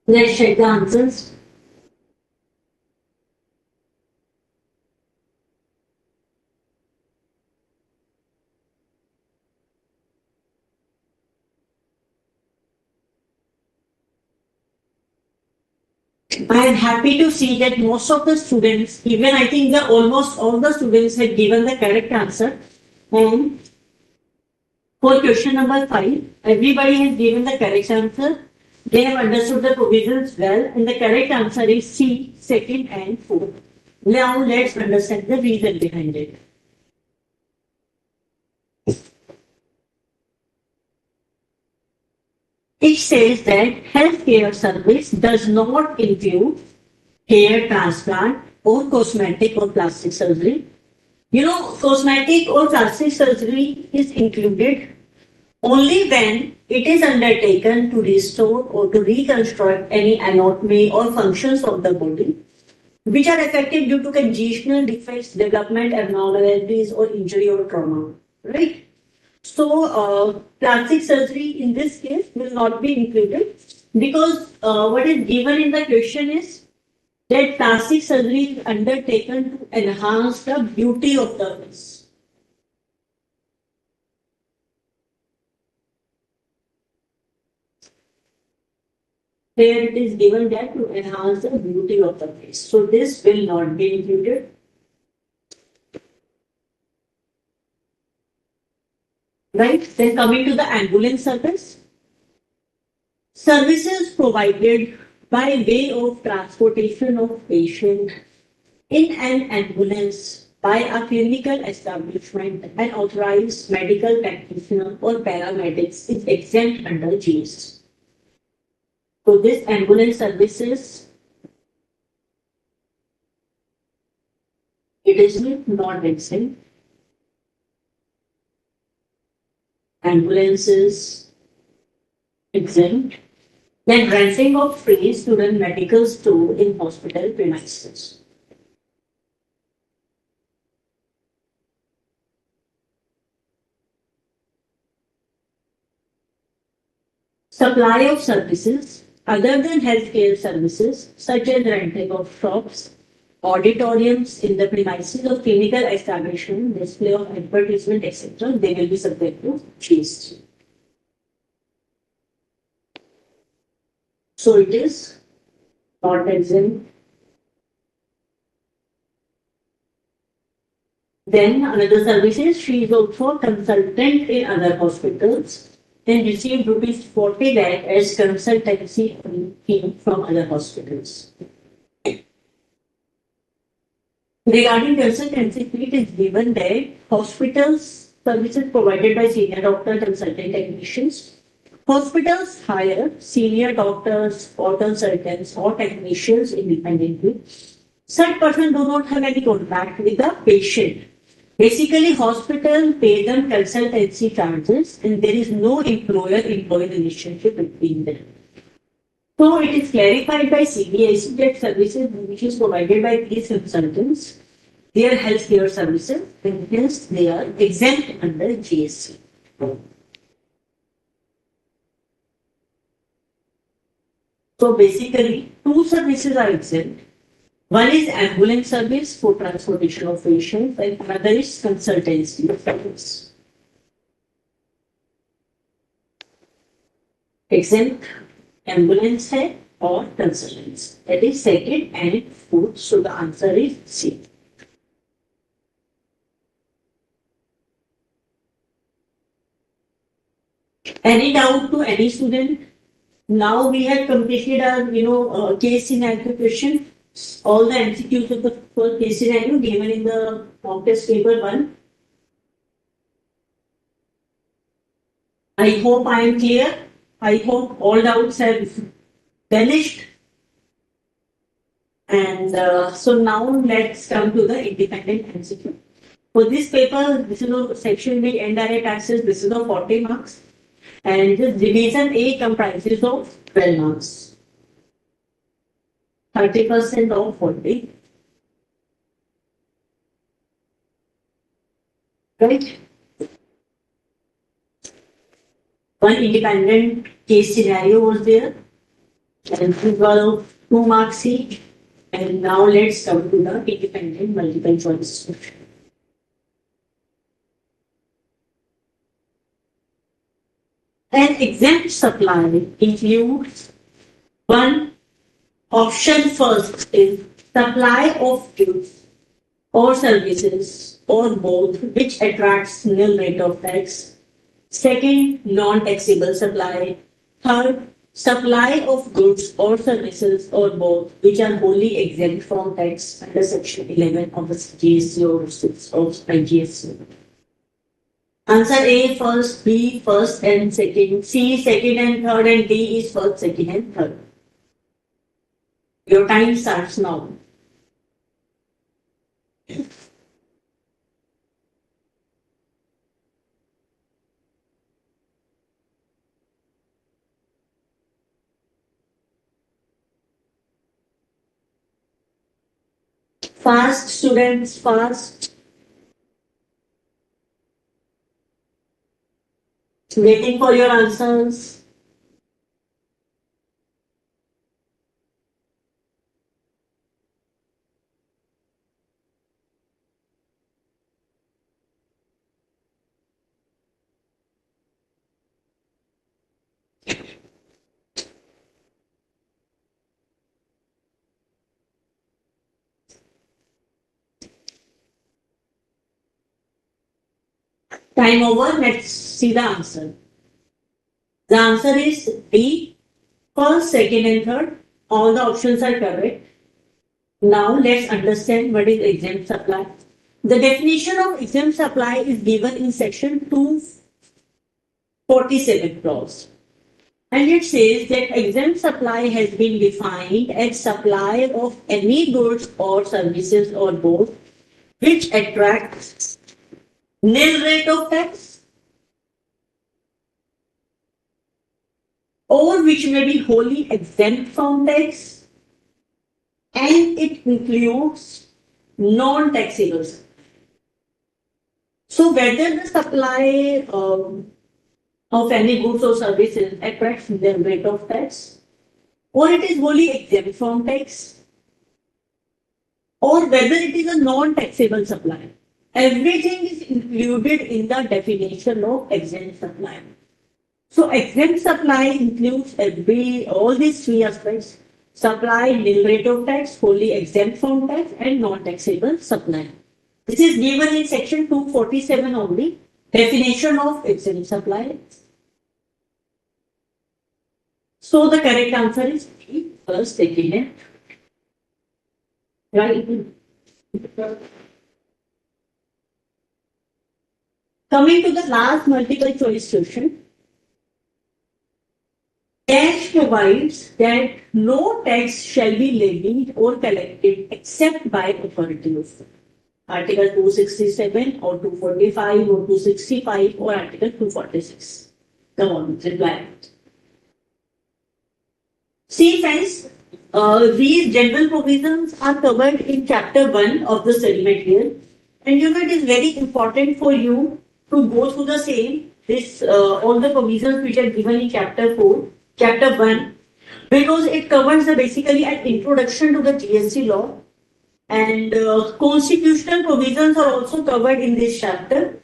Let's check the answers. I am happy to see that most of the students, even I think that almost all the students had given the correct answer. And for question number 5, everybody has given the correct answer. They have understood the provisions well, and the correct answer is C, second and fourth. Now let's understand the reason behind it. It says that healthcare service does not include hair transplant or cosmetic or plastic surgery. You know, cosmetic or plastic surgery is included only when it is undertaken to restore or to reconstruct any anatomy or functions of the body which are affected due to congenital defects, development abnormalities, or injury or trauma. Right? So, plastic surgery in this case will not be included because what is given in the question is that plastic surgery is undertaken to enhance the beauty of the face. Here it is given that to enhance the beauty of the face. So this will not be included. Right? Then coming to the ambulance service. Services provided by way of transportation of patient in an ambulance by a clinical establishment and authorized medical practitioner or paramedics is exempt under GST. So this ambulance services, it is not exempt. Ambulances exempt. Then renting of trays to run medical store in hospital premises. Supply of services other than healthcare services such as renting of shops, auditoriums in the premises of clinical establishment, display of advertisement, etc., they will be subject to GST. So it is not exempt. Then another services, she is also a consultant in other hospitals and received rupees 40 lakh as consultancy fee from other hospitals. Regarding consultancy fee, it is given that hospitals services provided by senior doctor consultant technicians. Hospitals hire senior doctors or consultants or technicians independently. Such persons do not have any contact with the patient. Basically, hospital pay them consultancy charges and there is no employer-employee relationship between them. So it is clarified by CBIC that services which is provided by these consultants, their healthcare services, and hence they are exempt under GST. So basically, two services are exempt. One is ambulance service for transportation of patients, and another is consultancy service. Exempt ambulance hai or consultants. That is second and fourth. So the answer is C. Any doubt to any student? Now we have completed our case scenario question. All the MCQs of the first case scenario given in the mock test paper 1. I hope I am clear. I hope all doubts have vanished. And so now let's come to the independent MCQ. For this paper, this is a section B indirect taxes. This is of 40 marks. And this division A comprises of 12 marks. 30% of 40. Right? One independent case scenario was there. And it was 2 marks each. And now let's come to the independent multiple choice question. An exempt supply includes one option first is supply of goods or services or both which attracts nil rate of tax. Second, non-taxable supply. Third, supply of goods or services or both which are wholly exempt from tax under section 11 of the GST or 6 of IGST. Answer A first, B first and second, C second and third, and D is first, second and third. Your time starts now. Fast, students, fast. Waiting for your answers. Time over. Let's see the answer. The answer is B. First, second, and third. All the options are correct. Now let's understand what is exempt supply. The definition of exempt supply is given in section 247 clause. And it says that exempt supply has been defined as supply of any goods or services or both which attracts nil rate of tax or which may be wholly exempt from tax, and it includes non-taxable. So whether the supply of any goods or services attracts the rate of tax, or it is wholly exempt from tax, or whether it is a non-taxable supply. Everything is included in the definition of exempt supply. So exempt supply includes all these three aspects: supply, nil rate of tax, wholly exempt from tax, and non-taxable supply. This is given in section 247 only, definition of exempt supply. So the correct answer is B, first, second, and right. Coming to the last multiple choice question, cash provides that no tax shall be levied or collected except by authority of Article 267 or 245 or 265 or Article 246. Come on, reply. See friends, these general provisions are covered in chapter 1 of the study material, and you know it is very important for you to go through the same, all the provisions which are given in chapter 4, chapter 1, because it covers basically an introduction to the GST law, and constitutional provisions are also covered in this chapter.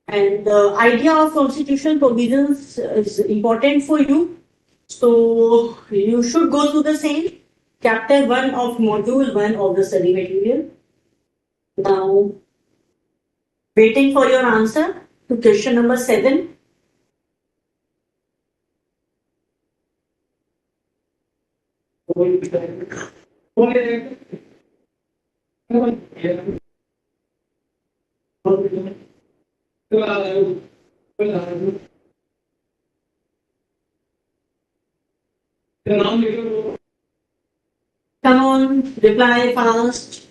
And the idea of constitutional provisions is important for you. So you should go through the same chapter 1 of module 1 of the study material. Now, waiting for your answer to question number 7. Come on, reply fast.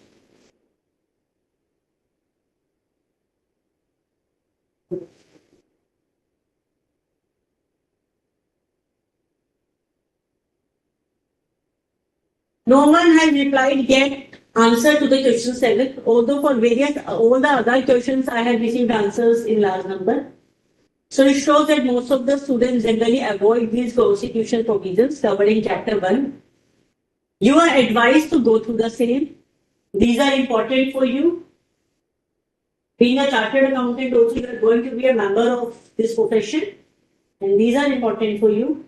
No one has replied yet answer to the question 7, although for all the other questions I have received answers in large number. So it shows that most of the students generally avoid these constitutional provisions covered in chapter 1. You are advised to go through the same. These are important for you. Being a chartered accountant also, you are going to be a member of this profession, and these are important for you.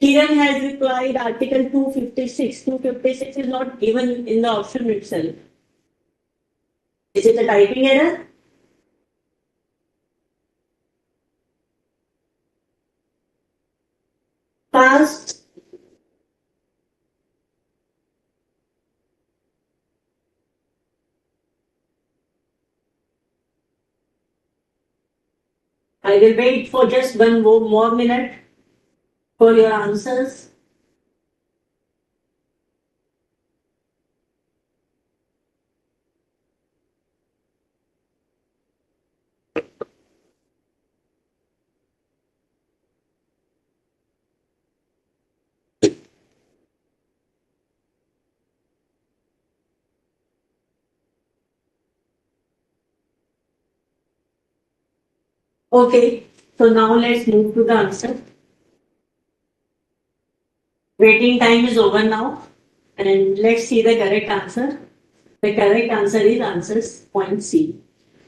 Kiran has replied Article 256. 256 is not given in the option itself. Is it a typing error? Fast. I will wait for just one more minute for your answers. Okay, so now let's move to the answer. Waiting time is over now, and let's see the correct answer. The correct answer is answers point C.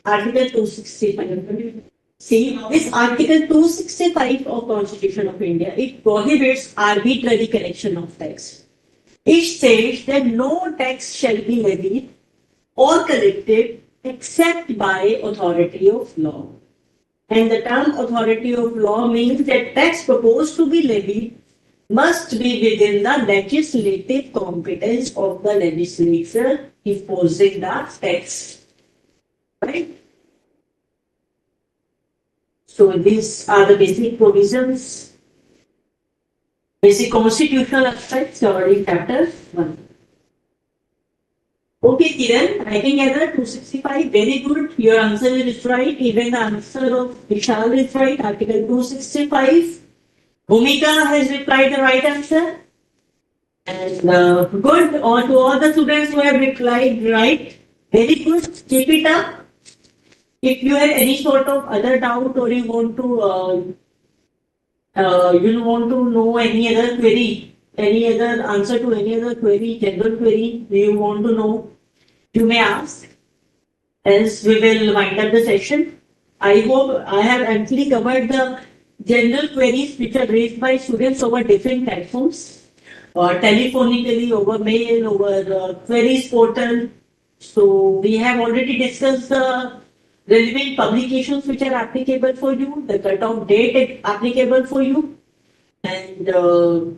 Article 265. See, this Article 265 of Constitution of India, it prohibits arbitrary collection of tax. It says that no tax shall be levied or collected except by authority of law. And the term authority of law means that tax proposed to be levied must be within the legislative competence of the legislature imposing the tax. Right? So these are the basic provisions, basic constitutional aspects covered in chapter 1. Okay, Kiran, I think either 265, very good. Your answer is right. Even the answer of Vishal is right. Article 265. Bhumika has replied the right answer. And good. On to all the students who have replied right. Very good. Keep it up. If you have any sort of other doubt or you want to know any other query, any other answer to any other query, general query you want to know, you may ask. Else we will wind up the session. I hope I have amply covered the general queries which are raised by students over different platforms, telephonically, over mail, over queries portal. So we have already discussed the relevant publications which are applicable for you, the cutoff date applicable for you, and the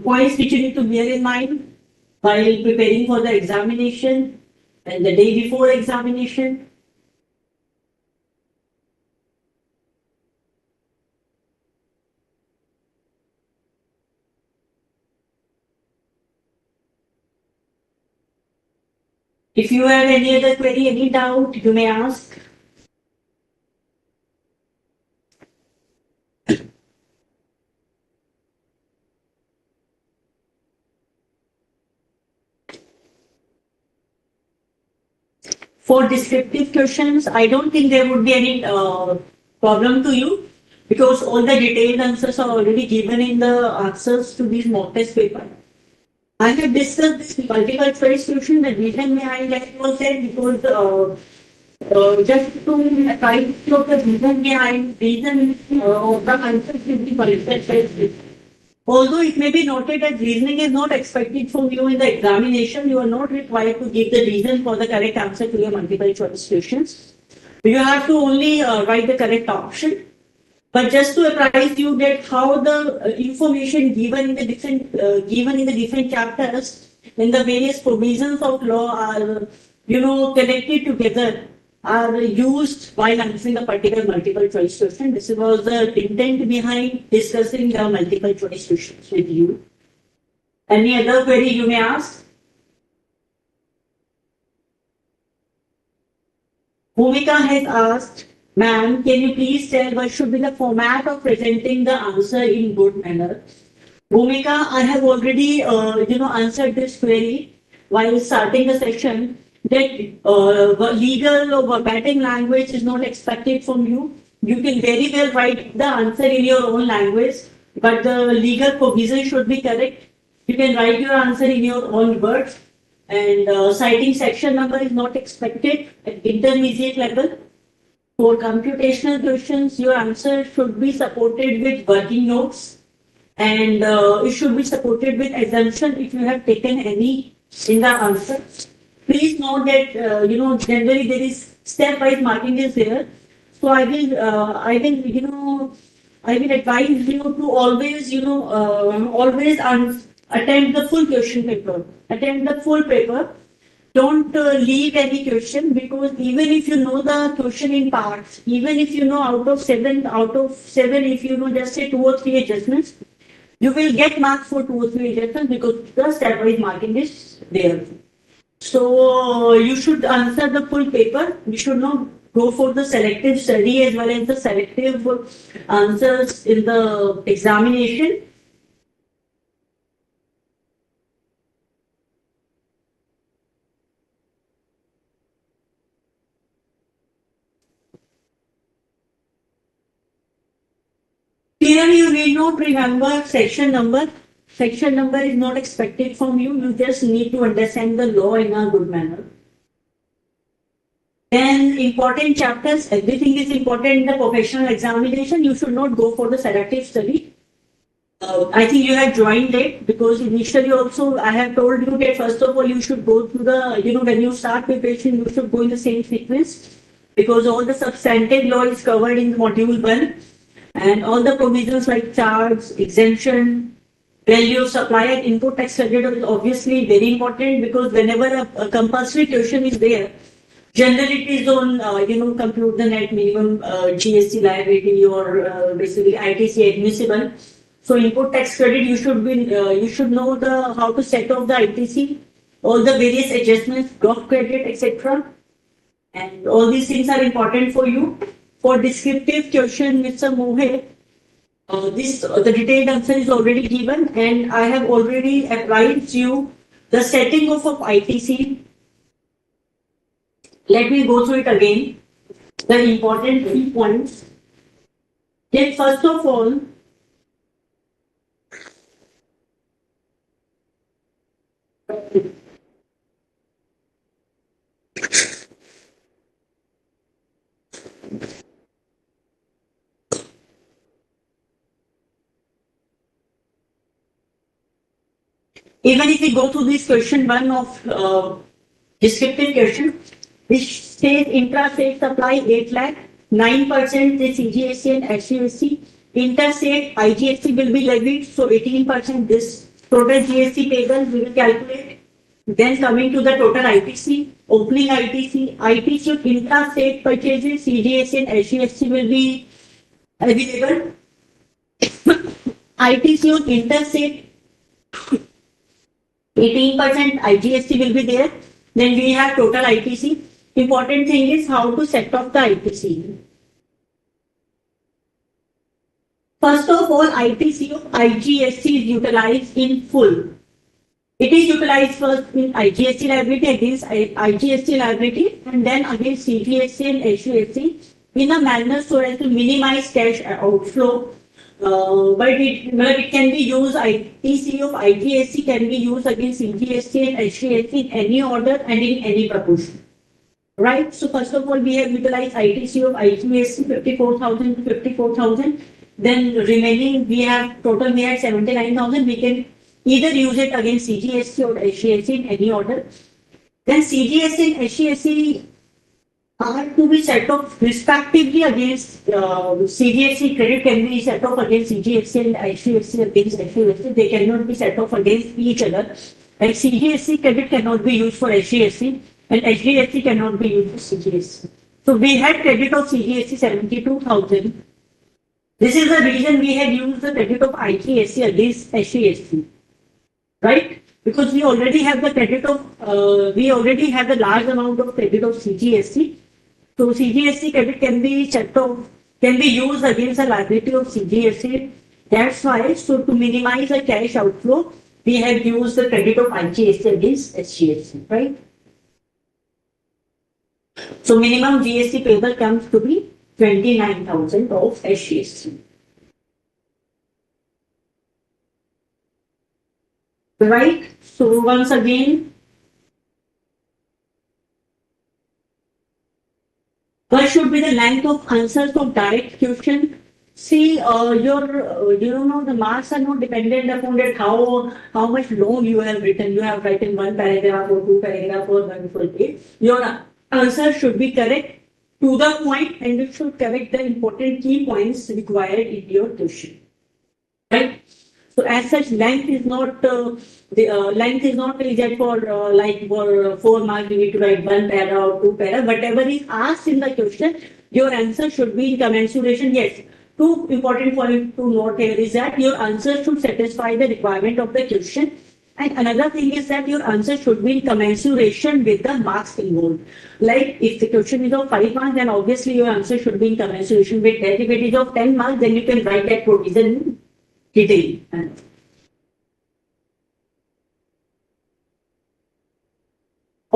points which you need to bear in mind while preparing for the examination and the day before examination. If you have any other query, any doubt, you may ask. For descriptive questions, I don't think there would be any problem to you because all the detailed answers are already given in the answers to these mock test paper. I have discussed this multiple choice question. The reason behind that was that because just to try to show the reason behind reason of the answers in the multiple choice. Although it may be noted that reasoning is not expected from you in the examination, you are not required to give the reason for the correct answer to your multiple choice questions. You have to only write the correct option. But just to apprise you that how the information given in the different chapters in the various provisions of law are connected together, are used while answering a particular multiple choice question. This was the intent behind discussing the multiple choice questions with you. Any other query you may ask? Bhumika has asked, ma'am, can you please tell what should be the format of presenting the answer in good manner? Bhumika, I have already, answered this query while starting the session that legal or verbatim language is not expected from you. You can very well write the answer in your own language, but the legal provision should be correct. You can write your answer in your own words, and citing section number is not expected at intermediate level. For computational questions, your answer should be supported with working notes and it should be supported with assumption if you have taken any in the answer. Please note that generally there is stepwise marking is there. So I will advise you to always attempt the full question paper. Attempt the full paper. Don't leave any question because even if you know the question in parts, even if you know out of seven, if you know just say 2 or 3 adjustments, you will get marks for 2 or 3 adjustments because the stepwise marking is there. So you should answer the full paper. You should not go for the selective study as well as the selective answers in the examination. Here you need not remember section number. Section number is not expected from you. You just need to understand the law in a good manner. Then important chapters, everything is important in the professional examination. You should not go for the selective study. I think you have joined it because initially also I have told you that first of all you should go through the, when you start preparation, you should go in the same sequence because all the substantive law is covered in module 1 and all the provisions like charge, exemption, value of supply and input tax credit is obviously very important because whenever a compulsory question is there, generally it is on, compute the net minimum GST liability or basically ITC admissible. So input tax credit, you should know how to set off the ITC, all the various adjustments, drop credit, etc. And all these things are important for you. For descriptive question, Mr. Mohe, the detailed answer is already given, and I have already applied to you the setting of ITC. Let me go through it again. The important key points. Then first of all, even if we go to this question 1 of descriptive question, which says intra-state supply 8 lakh, 9% is CGST and HGST. Interstate IGST will be levied, so 18% this total GST payable we will calculate. Then coming to the total ITC, opening ITC of intra-state purchases, CGST and HGST will be available. ITC of interstate 18% IGST will be there. Then we have total ITC. Important thing is how to set off the ITC. First of all, ITC of IGST is utilized in full. It is utilized first in IGST liability against IGST liability and then against CGST and HGST in a manner so as to minimize cash outflow. But it can be used, ITC of IGST can be used against CGST and HGST in any order and in any proportion. Right? So first of all, we have utilized ITC of IGST 54,000 to 54,000. Then remaining, we have 79,000. We can either use it against CGST or HGST in any order. Then CGST and HGST are to be set off respectively against CGST credit can be set off against CGST and HGST against HGST. They cannot be set off against each other. Like CGST credit cannot be used for HGST and HGST cannot be used for CGST. So we had credit of CGST 72,000. This is the reason we had used the credit of IGST against HGST. Right? Because we already have the credit of, we already have the large amount of credit of CGST. So CGST credit can be checked off, can be used against the liability of CGST. That's why, so to minimize the cash outflow, we have used the credit of IGST against HGST, right? So minimum GST payable comes to be 29,000 of HGST. Right? So once again, what should be the length of answers of direct question? See, the marks are not dependent upon that how much long you have written. You have written 1 paragraph or 2 paragraph or 1 full page. Your answer should be correct to the point and it should correct the important key points required in your question. Right? So as such, length is not reserved for like for 4 marks you need to write 1 para or 2 para. Whatever is asked in the question, your answer should be in commensuration. Yes, 2 important points to note here is that your answer should satisfy the requirement of the question. And another thing is that your answer should be in commensuration with the marks involved. Like if the question is of 5 marks, then obviously your answer should be in commensuration with that. If it is of 10 marks, then you can write that provision detail.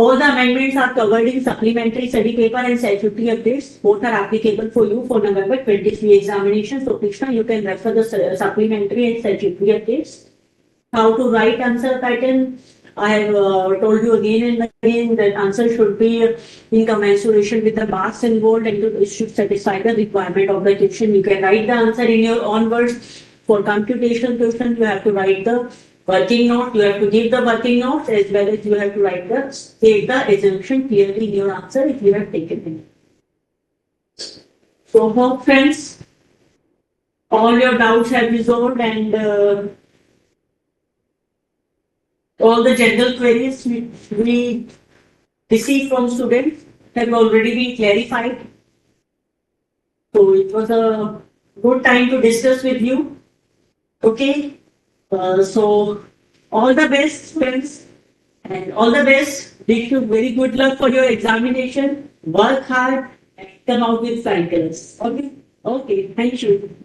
All the amendments are covered in supplementary study paper and statutory updates. Both are applicable for you for November 23 examination. So Krishna, you can refer the supplementary and statutory updates. How to write answer pattern. I have told you again and again that answer should be in commensuration with the marks involved and it should satisfy the requirement of the question. You can write the answer in your own words. For computational questions, you have to write the working note. You have to give the working notes as well as you have to write the state the assumption clearly in your answer if you have taken it. So hope friends, all your doubts have resolved and all the general queries we received from students have already been clarified. So it was a good time to discuss with you. Okay. So all the best, friends, and all the best. Wish you very good luck for your examination. Work hard and come out with flying colors. Okay. Okay. Thank you.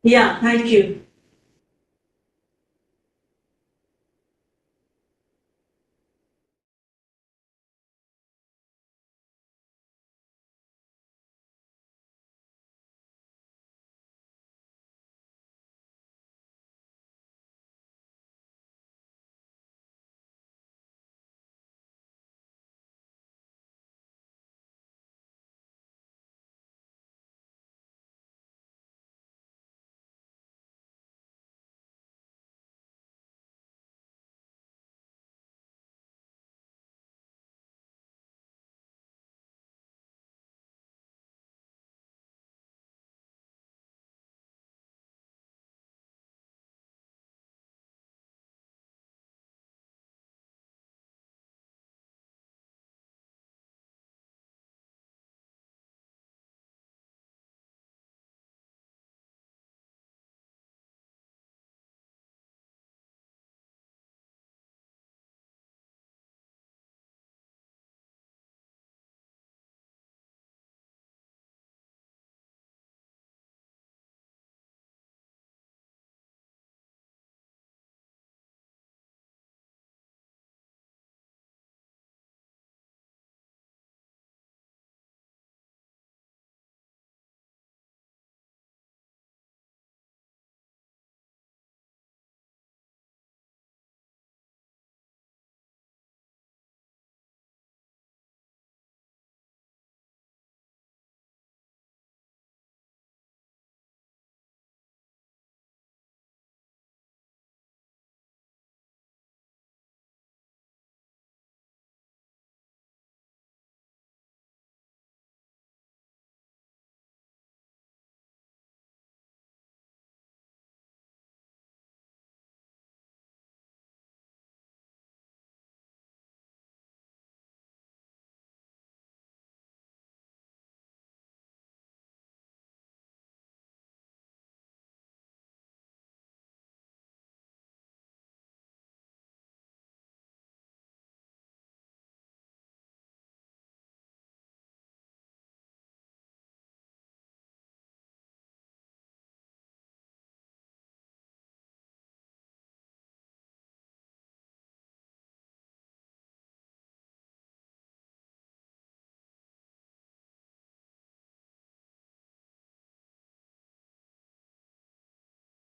Yeah. Thank you.